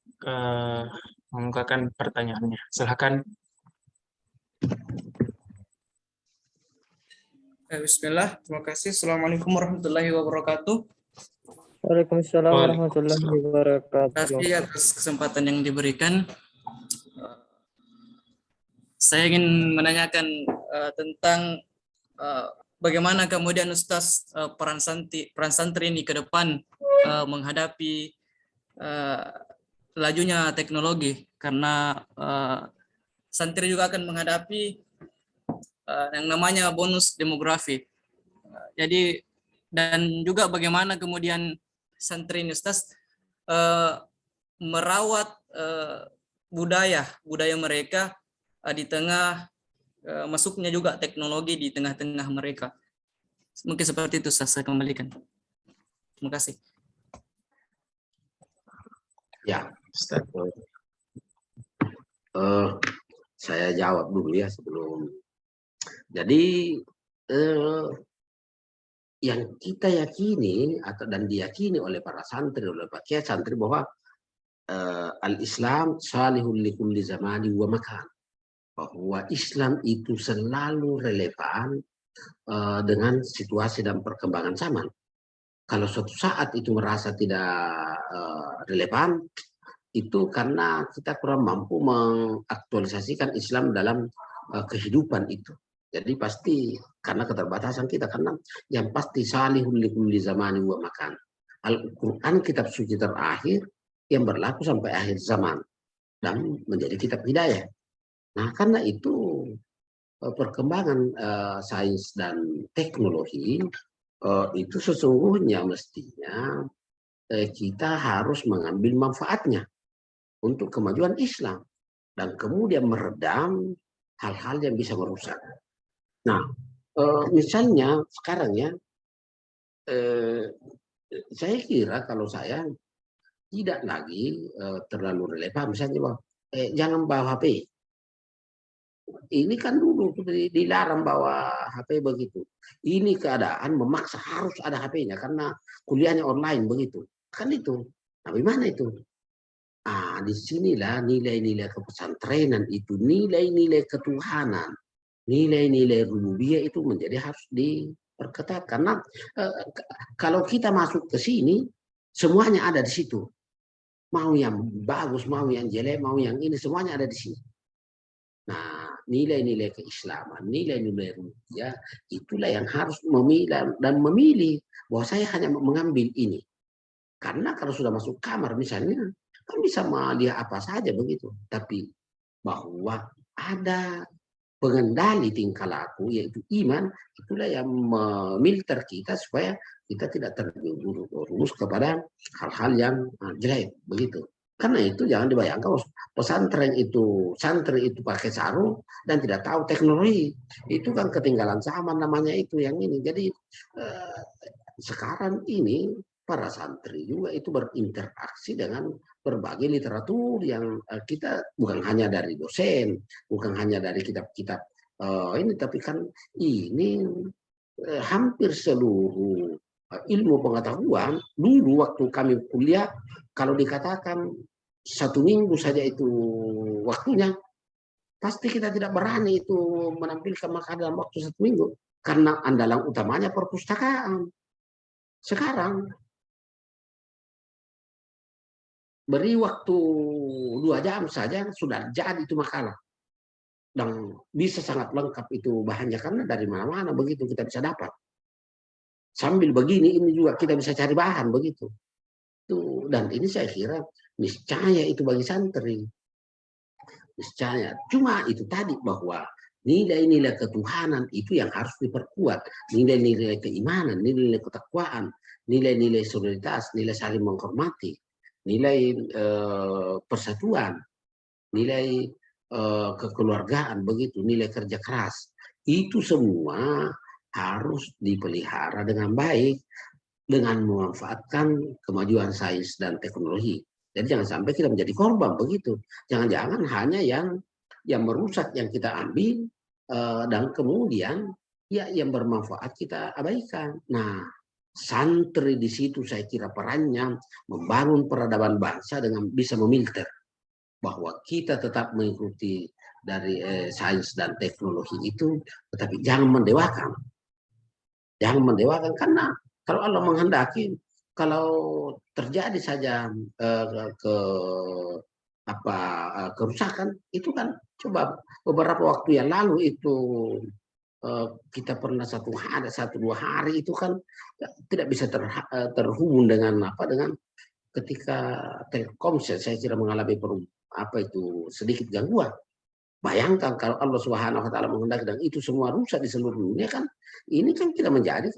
mengungkapkan pertanyaannya. Silahkan.
Bismillah, terima kasih. Assalamualaikum warahmatullahi wabarakatuh.
Waalaikumsalam warahmatullahi
Terima
wabarakatuh.
kasih atas kesempatan yang diberikan. Saya ingin menanyakan tentang bagaimana kemudian Ustaz peran santri ini ke depan menghadapi lajunya teknologi, karena santri juga akan menghadapi yang namanya bonus demografi. Jadi, dan juga bagaimana kemudian santri ini Ustaz merawat budaya mereka di tengah masuknya juga teknologi di tengah-tengah mereka. Mungkin seperti itu saya kembalikan. Terima kasih.
Ya, saya jawab dulu ya sebelum. Jadi yang kita yakini dan diyakini oleh para santri, oleh Pak Kiai santri, bahwa al-Islam salihun likulli zamani wa makan, bahwa Islam itu selalu relevan dengan situasi dan perkembangan zaman. Kalau suatu saat itu merasa tidak relevan, itu karena kita kurang mampu mengaktualisasikan Islam dalam kehidupan itu. Jadi pasti karena keterbatasan kita, karena yang pasti salihun likulli zamani wa makan. Al-Quran kitab suci terakhir yang berlaku sampai akhir zaman dan menjadi kitab hidayah. Nah, karena itu perkembangan sains dan teknologi itu sesungguhnya mestinya kita harus mengambil manfaatnya untuk kemajuan Islam dan kemudian meredam hal-hal yang bisa merusak. Nah, misalnya sekarang ya, saya kira kalau saya tidak lagi terlalu relevan, misalnya bahwa jangan bawa HP. Ini kan dulu dilarang bawa HP begitu. Ini keadaan memaksa harus ada HP-nya karena kuliahnya online begitu. Kan itu. Nah, bagaimana itu? Disinilah nilai-nilai kepesantrenan itu, nilai-nilai ketuhanan, nilai-nilai rububiyah itu menjadi harus diperketat. Karena kalau kita masuk ke sini, semuanya ada di situ. Mau yang bagus, mau yang jelek, mau yang ini, semuanya ada di sini. Nah, nilai-nilai keislaman, nilai-nilai rububiyah, itulah yang harus memilih dan memilih bahwa saya hanya mengambil ini. Karena kalau sudah masuk kamar misalnya, kan bisa melihat apa saja begitu. Tapi bahwa ada pengendali tingkah laku, yaitu iman, itulah yang memilter kita supaya kita tidak terjerumus kepada hal-hal yang jelek begitu. Karena itu jangan dibayangkan pesantren itu, santri itu pakai sarung dan tidak tahu teknologi. Itu kan ketinggalan zaman namanya itu yang ini. Jadi sekarang ini para santri juga itu berinteraksi dengan berbagai literatur yang kita bukan hanya dari dosen, bukan hanya dari kitab-kitab ini, tapi kan ini hampir seluruh ilmu pengetahuan. Dulu waktu kami kuliah, kalau dikatakan 1 minggu saja itu waktunya, pasti kita tidak berani itu menampilkan makalah dalam waktu 1 minggu, karena andalan utamanya perpustakaan. Sekarang beri waktu 2 jam saja sudah jadi itu makalah, dan bisa sangat lengkap itu bahannya, karena dari mana-mana begitu kita bisa dapat. Sambil begini ini juga kita bisa cari bahan begitu. Tuh, dan ini saya kira niscaya itu bagi santri. Niscaya. Cuma itu tadi bahwa nilai-nilai ketuhanan itu yang harus diperkuat. Nilai-nilai keimanan, nilai-nilai ketakwaan, nilai-nilai solidaritas, nilai saling menghormati, nilai persatuan, nilai kekeluargaan, begitu, nilai kerja keras. Itu semua harus dipelihara dengan baik dengan memanfaatkan kemajuan sains dan teknologi. Jadi jangan sampai kita menjadi korban begitu. Jangan-jangan hanya yang merusak yang kita ambil dan kemudian ya yang bermanfaat kita abaikan. Nah, santri di situ saya kira perannya membangun peradaban bangsa dengan bisa memilter bahwa kita tetap mengikuti dari sains dan teknologi itu, tetapi jangan mendewakan. Jangan mendewakan karena kalau Allah menghendaki, kalau terjadi saja kerusakan itu kan, coba beberapa waktu yang lalu itu kita pernah 1 hari 1-2 hari itu kan tidak bisa terhubung dengan ketika Telkomsel saya kira mengalami sedikit gangguan. Bayangkan kalau Allah Subhanahu wa taala menghendaki dan itu semua rusak di seluruh dunia kan, ini kan kita menjadi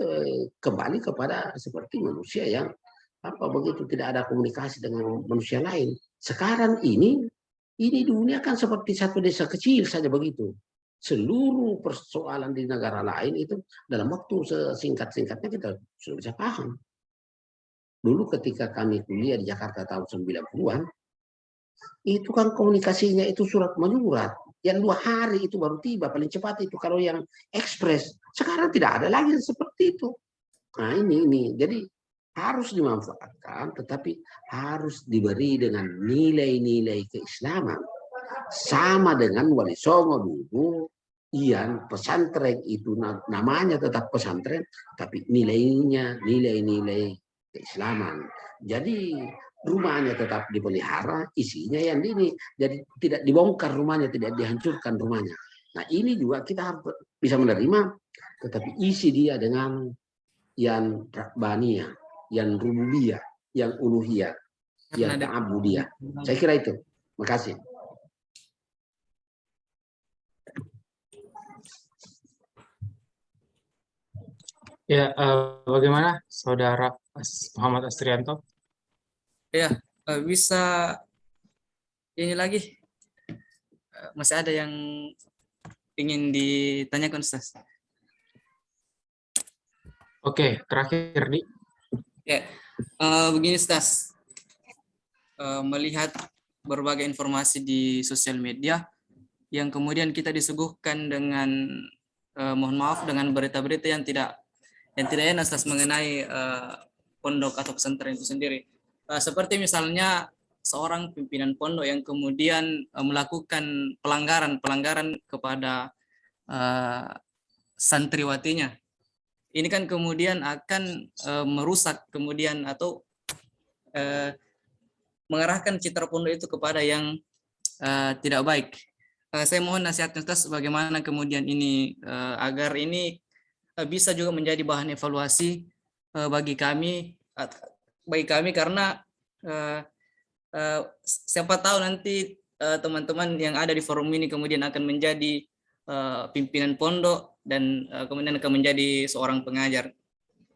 kembali kepada seperti manusia yang begitu tidak ada komunikasi dengan manusia lain. Sekarang ini dunia kan seperti satu desa kecil saja begitu. Seluruh persoalan di negara lain itu dalam waktu sesingkat-singkatnya kita sudah bisa paham. Dulu ketika kami kuliah di Jakarta tahun 90-an, itu kan komunikasinya itu surat menyurat. Yang 2 hari itu baru tiba, paling cepat itu kalau yang ekspres. Sekarang tidak ada lagi seperti itu. Nah ini. Jadi harus dimanfaatkan, tetapi harus diberi dengan nilai-nilai keislaman. Sama dengan Wali Songo dulu, pesantren itu namanya tetap pesantren, tapi nilainya nilai-nilai keislaman. Jadi rumahnya tetap dipelihara, isinya yang ini. Jadi tidak dibongkar rumahnya, tidak dihancurkan rumahnya. Nah ini juga kita harus bisa menerima, tetapi isi dia dengan yang Rabbaniyah, yang Rububiyah, yang Uluhiyah, yang Ta'abudiyah. Saya kira itu. Makasih.
Ya, bagaimana Saudara Muhammad Astrianto?
Ya, bisa ini lagi. Masih ada yang ingin ditanyakan, Ustaz?
Oke, terakhir Di.
Ya, begini Ustaz. Melihat berbagai informasi di sosial media yang kemudian kita disuguhkan dengan mohon maaf dengan berita-berita yang tidak enak Ustaz mengenai pondok atau pesantren itu sendiri. Seperti misalnya seorang pimpinan pondok yang kemudian melakukan pelanggaran kepada santriwatinya. Ini kan kemudian akan merusak kemudian atau mengarahkan citra pondok itu kepada yang tidak baik. Saya mohon nasihatnya Ustaz bagaimana kemudian ini agar ini bisa juga menjadi bahan evaluasi bagi kami karena siapa tahu nanti teman-teman yang ada di forum ini kemudian akan menjadi pimpinan pondok dan kemudian akan menjadi seorang pengajar.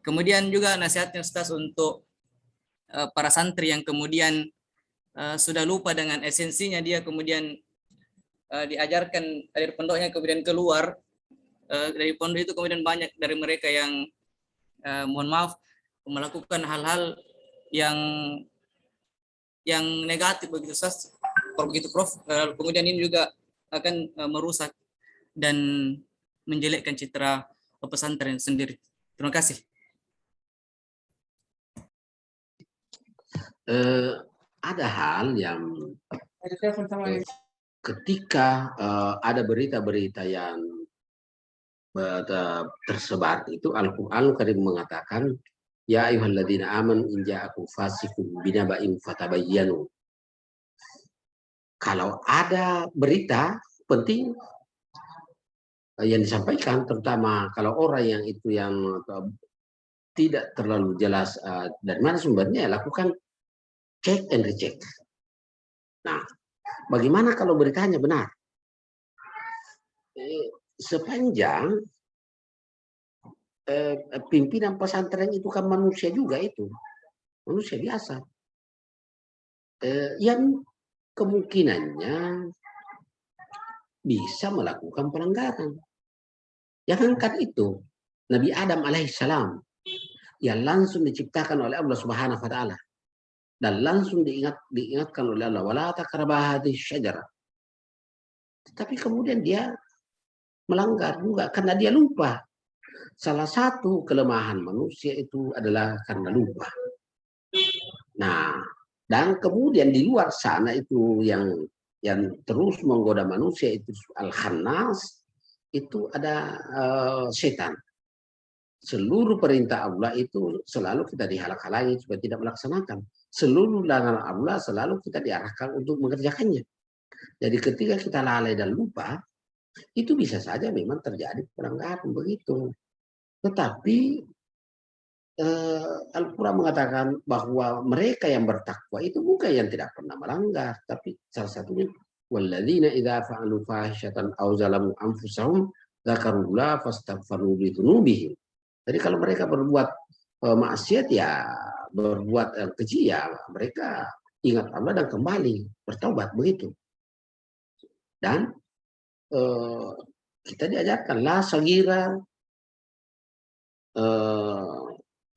Kemudian juga nasihatnya Ustaz untuk para santri yang kemudian sudah lupa dengan esensinya, dia kemudian diajarkan dari pondoknya kemudian keluar dari pondok itu, kemudian banyak dari mereka yang mohon maaf melakukan hal-hal yang negatif begitu Ustaz. Prof. Kemudian ini juga akan merusak dan menjelekkan citra pesantren sendiri. Terima kasih.
Ada hal yang ketika ada berita-berita yang tersebar itu, Al-Qur'an Karim mengatakan, ya ayyuhalladzina amanu in ja'akum fasiqun binaba'in fatabayyanu. Kalau ada berita penting yang disampaikan, terutama kalau orang yang itu yang tidak terlalu jelas dari mana sumbernya, lakukan check and recheck. Nah, bagaimana kalau beritanya benar? Sepanjang pimpinan pesantren itu kan manusia juga, itu manusia biasa, yang kemungkinannya bisa melakukan pelanggaran. Jangankan itu, Nabi Adam alaihissalam yang langsung diciptakan oleh Allah Subhanahu wa taala dan langsung diingatkan oleh Allah, wala taqrabah hadhihi syajarah. Tapi kemudian dia melanggar juga karena dia lupa. Salah satu kelemahan manusia itu adalah karena lupa. Nah, dan kemudian di luar sana itu yang terus menggoda manusia itu al-khannas, itu ada setan. Seluruh perintah Allah itu selalu kita dihalang-halangi supaya tidak melaksanakan. Seluruh larangan Allah selalu kita diarahkan untuk mengerjakannya. Jadi ketika kita lalai dan lupa, itu bisa saja memang terjadi pelanggaran begitu. Tetapi Al-Quran mengatakan bahwa mereka yang bertakwa itu bukan yang tidak pernah melanggar, tapi salah satunya walladzina idza fa'alu fahsyatan aw zalamu anfusahum dzakarullaha fastaghfiru lidzunubihim. Jadi kalau mereka berbuat maksiat, ya berbuat keji, ya mereka ingat Allah dan kembali bertobat begitu. Dan kita diajarkan la sagira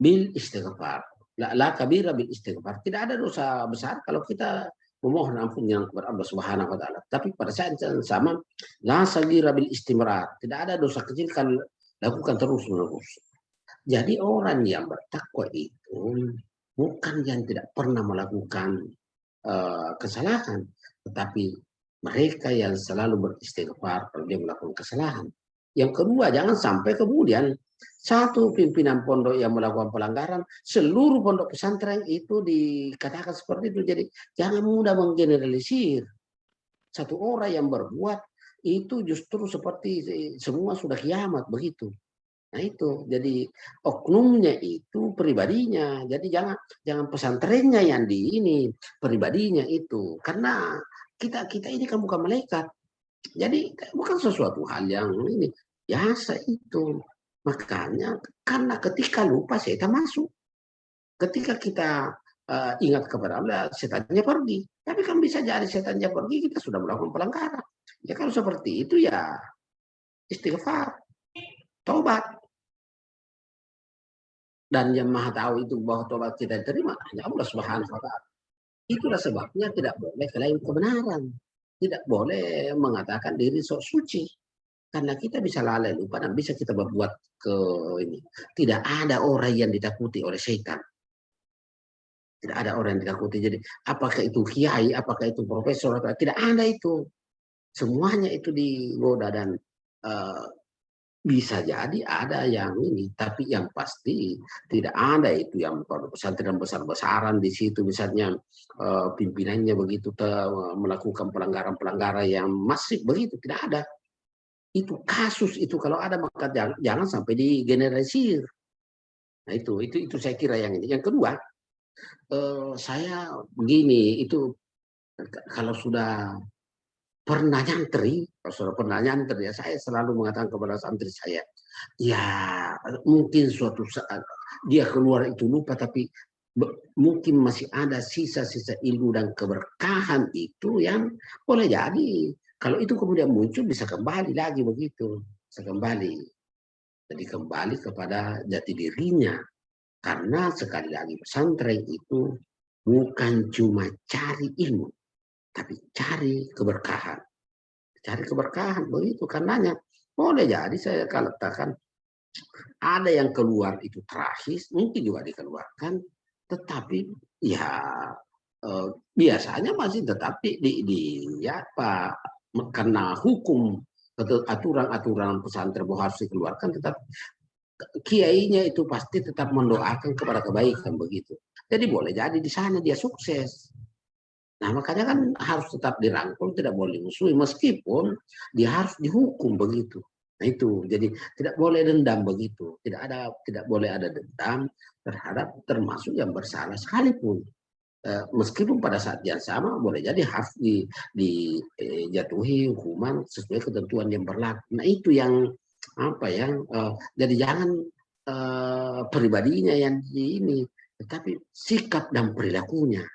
bil istighfar, la kabira bil istighfar. Tidak ada dosa besar kalau kita memohon ampun yang kepada Allah Subhanahu wa taala. Tapi pada saat yang sama, la sagira bil istimrar. Tidak ada dosa kecil kalau lakukan terus-menerus. Jadi orang yang bertakwa itu bukan yang tidak pernah melakukan kesalahan, tetapi mereka yang selalu beristighfar kalau dia melakukan kesalahan. Yang kedua, jangan sampai kemudian satu pimpinan pondok yang melakukan pelanggaran, seluruh pondok pesantren itu dikatakan seperti itu. Jadi jangan mudah menggeneralisir. Satu orang yang berbuat itu justru seperti semua sudah kiamat begitu. Nah itu, jadi oknumnya itu pribadinya. Jadi jangan pesantrennya yang di ini, pribadinya itu. Karena kita ini kan bukan malaikat. Jadi bukan sesuatu hal yang ini biasa itu. Makanya karena ketika lupa setan masuk. Ketika kita ingat kepada Allah, setannya pergi. Tapi kan bisa jadi setannya pergi, kita sudah melakukan pelanggaran. Ya kalau seperti itu ya istighfar, taubat. Dan yang maha tahu itu bahwa taubat kita diterima hanya Allah Subhanahu wa taala. Itulah sebabnya tidak boleh klaim kebenaran. Tidak boleh mengatakan diri sok suci. Karena kita bisa lalai lupa dan bisa kita berbuat ke ini. Tidak ada orang yang ditakuti oleh setan. Tidak ada orang yang ditakuti. Jadi apakah itu kiai, apakah itu profesor, tidak ada itu. Semuanya itu digoda dan bisa jadi ada yang ini, tapi yang pasti tidak ada itu yang pesantren besar-besaran di situ misalnya pimpinannya begitu melakukan pelanggaran-pelanggaran yang masif begitu, tidak ada. Itu kasus itu kalau ada maka jangan sampai digeneralisir. Nah itu saya kira yang ini. Yang kedua, saya begini, itu kalau sudah pernah nyantri, ya saya selalu mengatakan kepada santri saya, ya mungkin suatu saat dia keluar itu lupa, tapi mungkin masih ada sisa-sisa ilmu dan keberkahan itu yang boleh jadi kalau itu kemudian muncul bisa kembali lagi begitu, bisa kembali. Jadi kembali kepada jati dirinya, karena sekali lagi pesantren itu bukan cuma cari ilmu, tapi cari keberkahan. Cari keberkahan begitu. Karenanya boleh jadi saya katakan ada yang keluar itu tragis, mungkin juga dikeluarkan, tetapi ya biasanya masih tetapi karena hukum atau aturan-aturan pesantren harus dikeluarkan, tetap kiainya itu pasti tetap mendoakan kepada kebaikan begitu. Jadi boleh jadi di sana dia sukses. Nah makanya kan harus tetap dirangkul, tidak boleh musuhi meskipun dia harus dihukum begitu. Nah itu, jadi tidak boleh dendam begitu, tidak boleh ada dendam terhadap termasuk yang bersalah sekalipun. Meskipun pada saat yang sama boleh jadi harus dijatuhi hukuman sesuai ketentuan yang berlaku. Nah itu yang apa ya? Jadi jangan pribadinya yang ini, tetapi sikap dan perilakunya.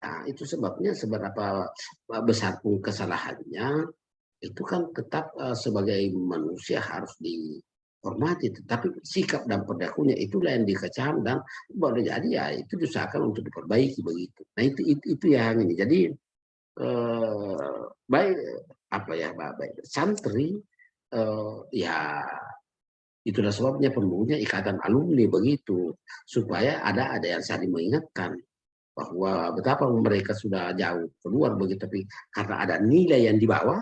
Nah, itu sebabnya seberapa besar pun kesalahannya, itu kan tetap sebagai manusia harus dihormati. Tetapi sikap dan perilakunya itulah yang dikecam dan boleh jadi ya itu diusahakan untuk diperbaiki begitu. Nah itu yang ini. Jadi baik apa ya baik santri ya itulah sebabnya perlunya ikatan alumni begitu supaya ada yang saling mengingatkan bahwa betapa mereka sudah jauh keluar begitu, tapi karena ada nilai yang dibawa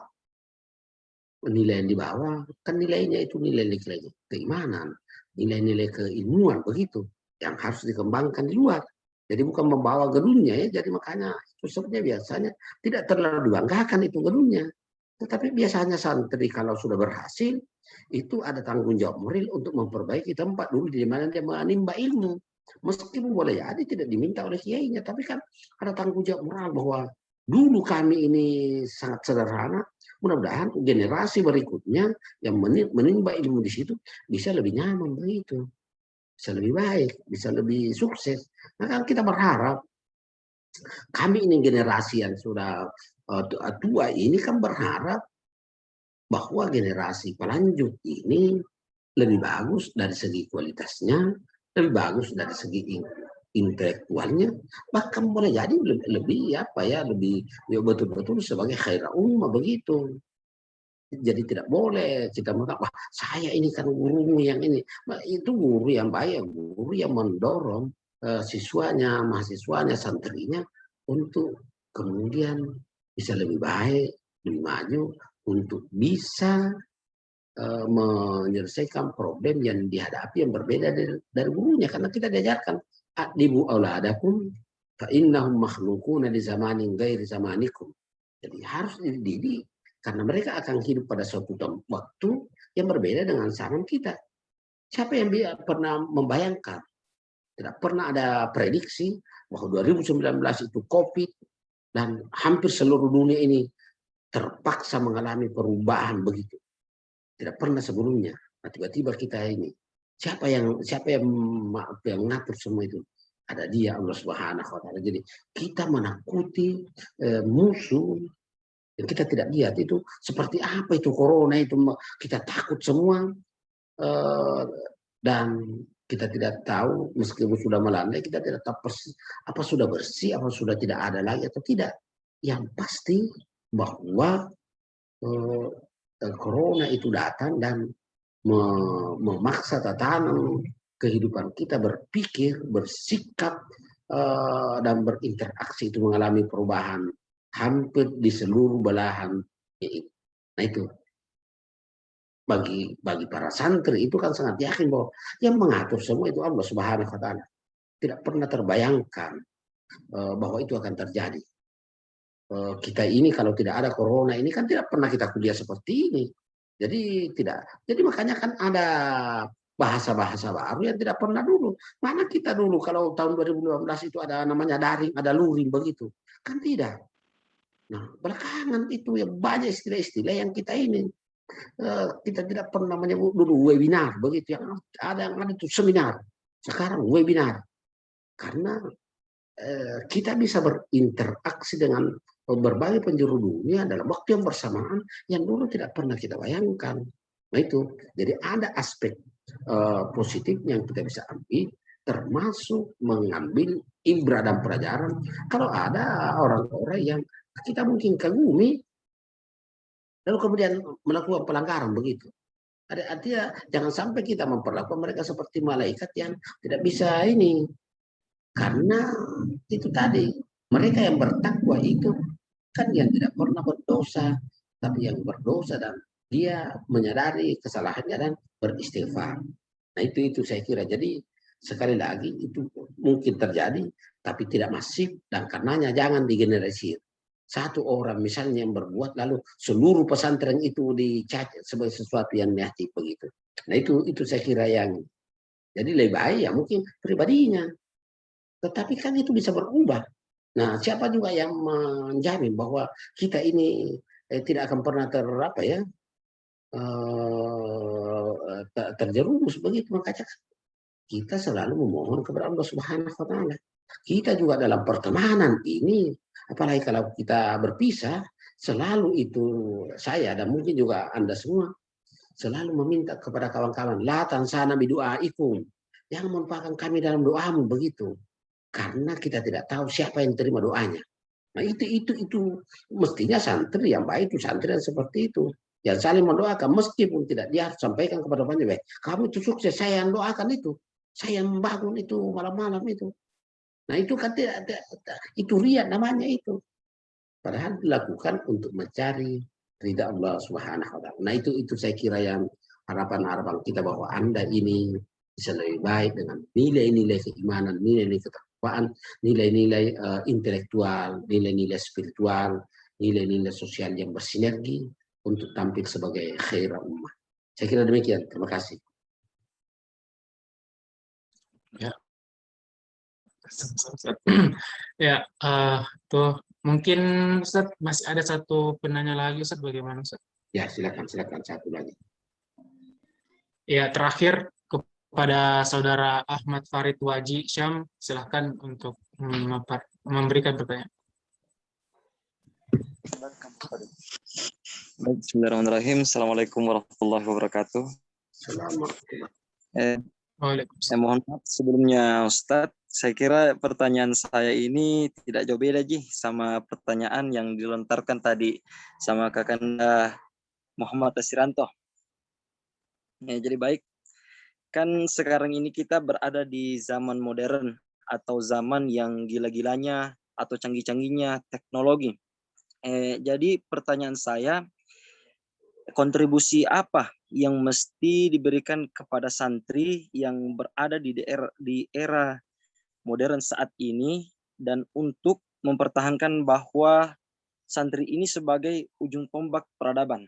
kan nilainya itu nilai-nilai keimanan, nilai-nilai keilmuan begitu yang harus dikembangkan di luar. Jadi bukan membawa gedungnya ya, jadi makanya itu sebabnya biasanya tidak terlalu dibanggakan itu gedungnya. Tetapi biasanya santri kalau sudah berhasil itu ada tanggung jawab moral untuk memperbaiki tempat dulu di mana dia menimba ilmu. Meskipun boleh jadi tidak diminta oleh kiainya, tapi kan ada tanggung jawab moral bahwa dulu kami ini sangat sederhana, mudah-mudahan generasi berikutnya yang menimba ilmu di situ bisa lebih nyaman begitu, bisa lebih baik, bisa lebih sukses. Nah kan kita berharap kami ini generasi yang sudah tua ini kan berharap bahwa generasi pelanjut ini lebih bagus dari segi kualitasnya, lebih bagus dari segi intelektualnya, bahkan boleh jadi lebih apa ya lebih ya betul-betul sebagai khairul ummah begitu. Jadi tidak boleh kita mengatakan wah saya ini kan gurumu yang ini. Nah, itu guru yang baik, guru yang mendorong siswanya, mahasiswanya, santrinya untuk kemudian bisa lebih baik, lebih maju untuk bisa menyelesaikan problem yang dihadapi yang berbeda dari gurunya, karena kita diajarkan adibu auladakum fa innahum makhluquna di zamanin ghairi zamanikum. Jadi harus dididik karena mereka akan hidup pada suatu waktu yang berbeda dengan zaman kita. Siapa yang pernah membayangkan, tidak pernah ada prediksi bahwa 2019 itu COVID dan hampir seluruh dunia ini terpaksa mengalami perubahan begitu. Tidak pernah sebelumnya. Nah, tiba-tiba kita ini. Siapa yang mengatur semua itu? Ada Dia, Allah Subhanahu wa taala. Jadi kita menakuti musuh yang kita tidak lihat itu seperti apa itu corona itu, kita takut semua dan kita tidak tahu meskipun sudah melandai, kita tidak tahu persis apa sudah bersih, apa sudah tidak ada lagi atau tidak. Yang pasti bahwa corona itu datang dan memaksa tatanan kehidupan kita berpikir, bersikap, dan berinteraksi itu mengalami perubahan hampir di seluruh belahan. Nah itu bagi para santri itu kan sangat yakin bahwa yang mengatur semua itu Allah Subhanahu wa taala. Tidak pernah terbayangkan bahwa itu akan terjadi. Kita ini kalau tidak ada corona ini kan tidak pernah kita kuliah seperti ini. Jadi tidak. Jadi makanya kan ada bahasa-bahasa baru yang tidak pernah dulu. Mana kita dulu kalau tahun 2015 itu ada namanya daring, ada luring begitu. Kan tidak. Nah, belakangan itu ya banyak istilah-istilah yang kita ini. Kita tidak pernah menyebut dulu webinar begitu. Yang ada itu seminar. Sekarang webinar. Karena kita bisa berinteraksi dengan berbagai penjuru dunia dalam waktu yang bersamaan yang dulu tidak pernah kita bayangkan. Nah itu, jadi ada aspek positif yang kita bisa ambil, termasuk mengambil ibrah dan pelajaran. Kalau ada orang-orang yang kita mungkin kagumi, lalu kemudian melakukan pelanggaran begitu. Artinya jangan sampai kita memperlakukan mereka seperti malaikat yang tidak bisa ini. Karena itu tadi, mereka yang bertakwa itu kan yang tidak pernah berdosa, tapi yang berdosa dan dia menyadari kesalahannya dan beristighfar. Nah itu saya kira. Jadi sekali lagi itu mungkin terjadi, tapi tidak masif dan karenanya jangan digeneralisir. Satu orang misalnya yang berbuat, lalu seluruh pesantren itu dicaci sebagai sesuatu yang negatif begitu. Nah itu saya kira yang, jadi lebih baik ya mungkin pribadinya. Tetapi kan itu bisa berubah. Nah siapa juga yang menjamin bahwa kita ini tidak akan pernah terjerumus begitu. Makanya kita selalu memohon kepada Allah Subhanahu wa Ta'ala. Kita juga dalam pertemanan ini, apalagi kalau kita berpisah, selalu itu saya dan mungkin juga Anda semua selalu meminta kepada kawan-kawan, la tansana bidu'aikum, jangan melupakan kami dalam doamu begitu. Karena kita tidak tahu siapa yang terima doanya. Nah itu mestinya santri yang baik itu santri yang seperti itu. Yang saling mendoakan meskipun tidak dia harus sampaikan kepada banyak baik. Kamu itu sukses, saya yang doakan itu. Saya yang bangun itu malam-malam itu. Nah itu kan itu riya namanya itu. Padahal dilakukan untuk mencari ridha Allah Subhanahu wa Ta'ala. Nah itu saya kira yang harapan-harapan kita bahwa Anda ini bisa lebih baik dengan nilai-nilai keimanan, nilai-nilai ketakwaan, nilai-nilai intelektual, nilai-nilai spiritual, nilai-nilai sosial yang bersinergi untuk tampil sebagai khairah ummah. Saya kira demikian. Terima kasih.
Ya. Ya, tuh mungkin Ustaz masih ada satu penanya lagi Ustaz, bagaimana Ustaz?
Ya silakan satu lagi.
Ya terakhir kepada saudara Ahmad Farid Waji Syam, silahkan untuk memberikan pertanyaan.
Bismillahirrahmanirrahim. Assalamualaikum warahmatullahi wabarakatuh.
Assalamualaikum.
Saya mohon maaf sebelumnya Ustadz, saya kira pertanyaan saya ini tidak jauh beda sama pertanyaan yang dilontarkan tadi sama Kakanda Muhammad Asiranto. Ya, jadi baik, kan sekarang ini kita berada di zaman modern atau zaman yang gila-gilanya atau canggih-canggihnya teknologi. Jadi pertanyaan saya, kontribusi apa yang mesti diberikan kepada santri yang berada di era modern saat ini dan untuk mempertahankan bahwa santri ini sebagai ujung tombak peradaban.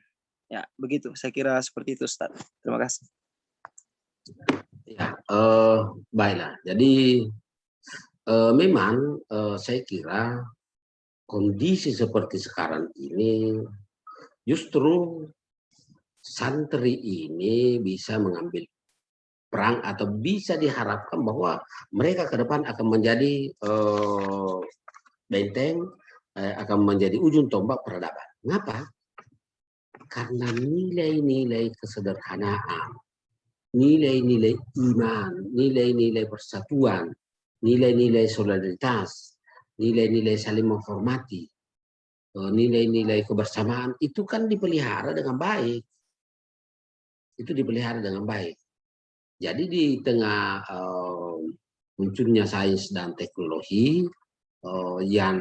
Ya, begitu. Saya kira seperti itu, Ustaz. Terima kasih.
Ya, baiklah. Jadi memang saya kira kondisi seperti sekarang ini justru santri ini bisa mengambil perang atau bisa diharapkan bahwa mereka ke depan akan menjadi benteng, akan menjadi ujung tombak peradaban. Mengapa? Karena nilai-nilai kesederhanaan, nilai-nilai iman, nilai-nilai persatuan, nilai-nilai solidaritas, nilai-nilai saling menghormati, nilai-nilai kebersamaan itu kan dipelihara dengan baik. Itu dipelihara dengan baik. Jadi di tengah munculnya sains dan teknologi yang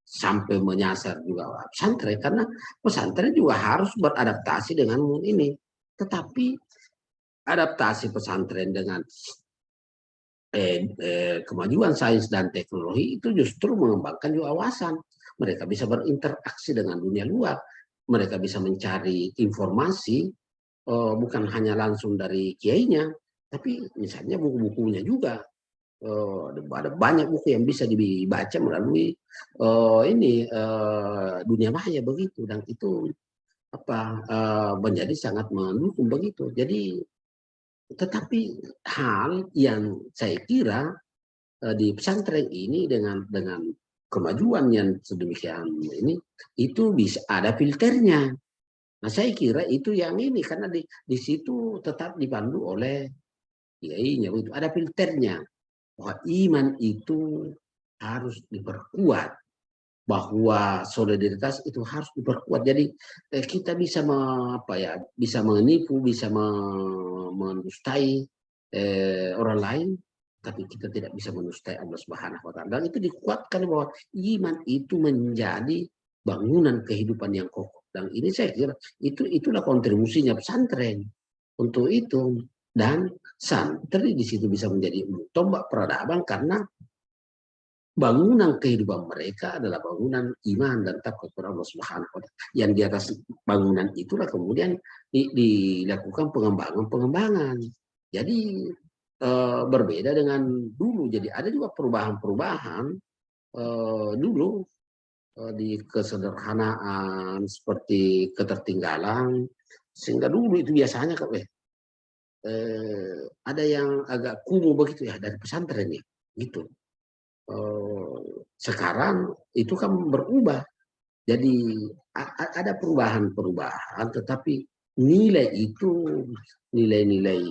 sampai menyasar juga pesantren, karena pesantren juga harus beradaptasi dengan ini. Tetapi adaptasi pesantren dengan kemajuan sains dan teknologi itu justru mengembangkan juga wawasan. Mereka bisa berinteraksi dengan dunia luar. Mereka bisa mencari informasi bukan hanya langsung dari kiainya, tapi misalnya buku-bukunya juga. Ada banyak buku yang bisa dibaca melalui dunia maya begitu, dan itu menjadi sangat mendukung begitu. Jadi tetapi hal yang saya kira di pesantren ini dengan kemajuan yang sedemikian ini itu bisa ada filternya. Nah saya kira itu yang ini, karena di situ tetap dipandu oleh kiainya, itu ada filternya bahwa iman itu harus diperkuat, bahwa solidaritas itu harus diperkuat. Jadi kita bisa bisa menipu, bisa mendustai orang lain, tapi kita tidak bisa mendustai Allah Subhanahu wa Ta'ala. Dan itu dikuatkan bahwa iman itu menjadi bangunan kehidupan yang kokoh. Dan ini saya kira itulah kontribusinya pesantren untuk itu. Dan santri di situ bisa menjadi tombak peradaban karena bangunan kehidupan mereka adalah bangunan iman dan takwa kepada Allah Subhanahu wa Ta'ala. Yang di atas bangunan itulah kemudian dilakukan pengembangan. Jadi berbeda dengan dulu. Jadi ada juga perubahan-perubahan dulu di kesederhanaan seperti ketertinggalan, sehingga dulu itu biasanya ada yang agak kumuh begitu ya dari pesantren ya gitu. Sekarang itu kan berubah, jadi ada perubahan-perubahan, tetapi nilai itu, nilai-nilai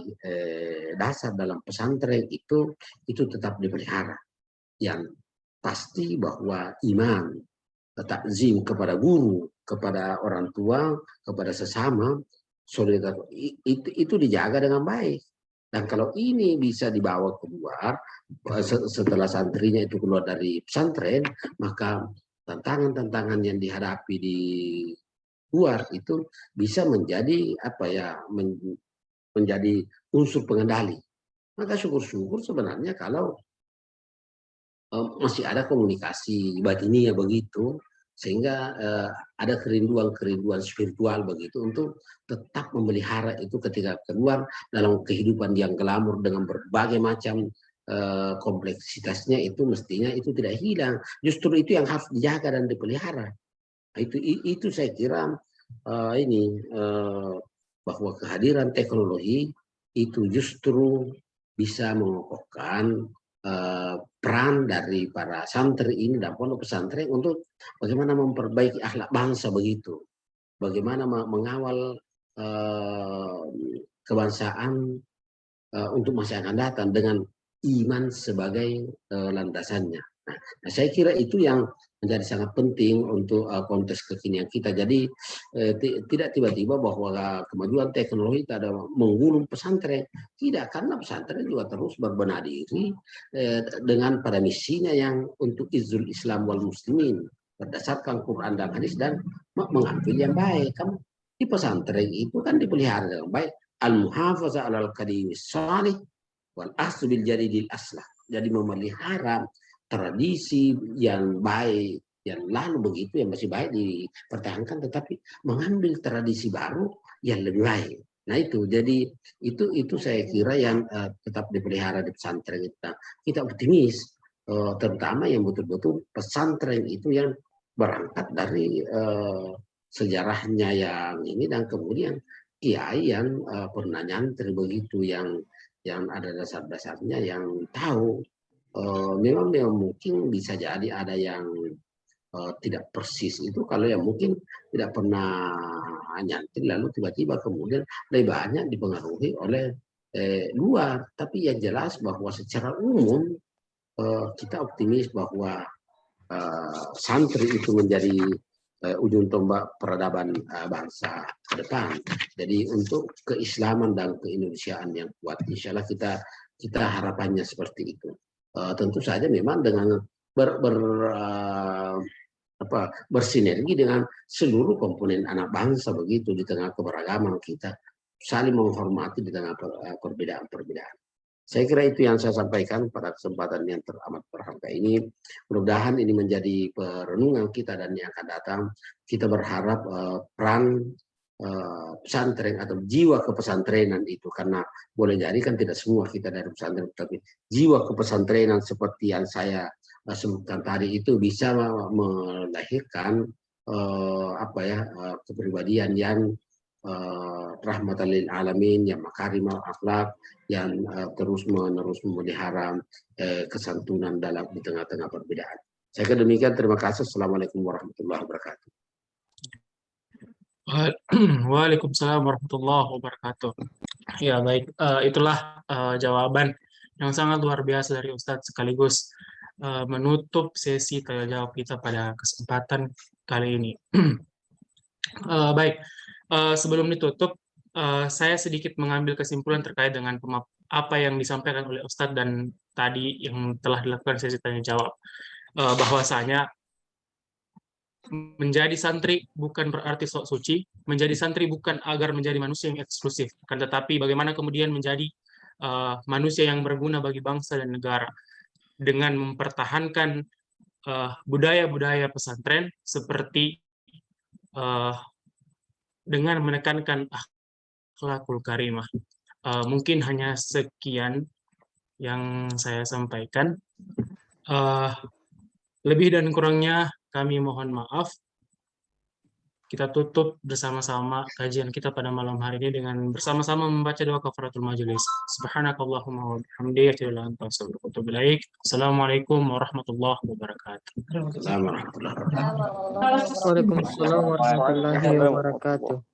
dasar dalam pesantren itu tetap dipelihara. Yang pasti bahwa iman, takzim kepada guru, kepada orang tua, kepada sesama, solidaritas itu dijaga dengan baik. Dan kalau ini bisa dibawa keluar setelah santrinya itu keluar dari pesantren, maka tantangan-tantangan yang dihadapi di luar itu bisa menjadi menjadi unsur pengendali. Maka syukur-syukur sebenarnya kalau masih ada komunikasi batiniah begitu, sehingga ada kerinduan spiritual begitu untuk tetap memelihara itu ketika keluar dalam kehidupan yang glamor dengan berbagai macam kompleksitasnya, itu mestinya itu tidak hilang. Justru itu yang harus dijaga dan dipelihara. Itu saya kira bahwa kehadiran teknologi itu justru bisa mengokohkan peran dari para santri ini dan pondok pesantren untuk bagaimana memperbaiki akhlak bangsa begitu, bagaimana mengawal kebangsaan untuk masa yang akan datang dengan iman sebagai landasannya. Nah, saya kira itu yang menjadi sangat penting untuk konteks kekinian kita. Jadi tidak tiba-tiba bahwa kemajuan teknologi tidak ada menggulung pesantren. Tidak, karena pesantren juga terus berbenah diri dengan pada misinya yang untuk izzul Islam wal muslimin berdasarkan Quran dan hadis dan mengambil yang baik. Kan di pesantren itu kan dipelihara dengan baik. Al-muhafazah alal qadimis salih wal asl bil jadidil aslah. Jadi memelihara tradisi yang baik yang lalu begitu yang masih baik dipertahankan, tetapi mengambil tradisi baru yang lebih baik. Nah itu, jadi itu saya kira yang tetap dipelihara di pesantren kita. Kita optimis, terutama yang betul-betul pesantren itu yang berangkat dari sejarahnya yang ini, dan kemudian kiai yang pernah nyantri begitu, yang ada dasar-dasarnya, yang tahu. Memang mungkin bisa jadi ada yang tidak persis itu, kalau yang mungkin tidak pernah nyantri lalu tiba-tiba kemudian lebih banyak dipengaruhi oleh luar. Tapi yang jelas bahwa secara umum kita optimis bahwa santri itu menjadi ujung tombak peradaban bangsa ke depan. Jadi untuk keislaman dan keindonesiaan yang kuat, insya Allah kita harapannya seperti itu. Tentu saja memang dengan bersinergi dengan seluruh komponen anak bangsa begitu, di tengah keberagaman kita saling menghormati di tengah perbedaan-perbedaan. Saya kira itu yang saya sampaikan pada kesempatan yang teramat berharga ini. Mudah-mudahan ini menjadi perenungan kita dan yang akan datang. Kita berharap peran pesantren atau jiwa kepesantrenan itu, karena boleh jadi kan tidak semua kita dari pesantren, tapi jiwa kepesantrenan seperti yang saya sebutkan tadi itu bisa melahirkan kepribadian yang rahmatan lil alamin, yang makarimul akhlak, yang terus-menerus memelihara kesantunan dalam di tengah-tengah perbedaan. Saya kira demikian, terima kasih. Assalamualaikum warahmatullahi wabarakatuh.
Waalaikumsalam warahmatullahi wabarakatuh. Ya baik, itulah jawaban yang sangat luar biasa dari Ustadz, sekaligus menutup sesi tanya jawab kita pada kesempatan kali ini. Baik, sebelum ditutup, saya sedikit mengambil kesimpulan terkait dengan apa yang disampaikan oleh Ustadz dan tadi yang telah dilakukan sesi tanya jawab, bahwasanya menjadi santri bukan berarti sok suci, menjadi santri bukan agar menjadi manusia yang eksklusif, akan tetapi bagaimana kemudian menjadi manusia yang berguna bagi bangsa dan negara dengan mempertahankan budaya-budaya pesantren seperti dengan menekankan akhlakul karimah. Mungkin hanya sekian yang saya sampaikan. Lebih dan kurangnya kami mohon maaf. Kita tutup bersama-sama kajian kita pada malam hari ini dengan bersama-sama membaca doa kafaratul majelis. Subhanakallahumma wa bihamdika asyhadu an la ilaha illa anta astaghfiruka wa atubu ilaik. Assalamualaikum warahmatullahi wabarakatuh.
Assalamualaikum warahmatullahi wabarakatuh.
Waalaikumsalam warahmatullahi wabarakatuh.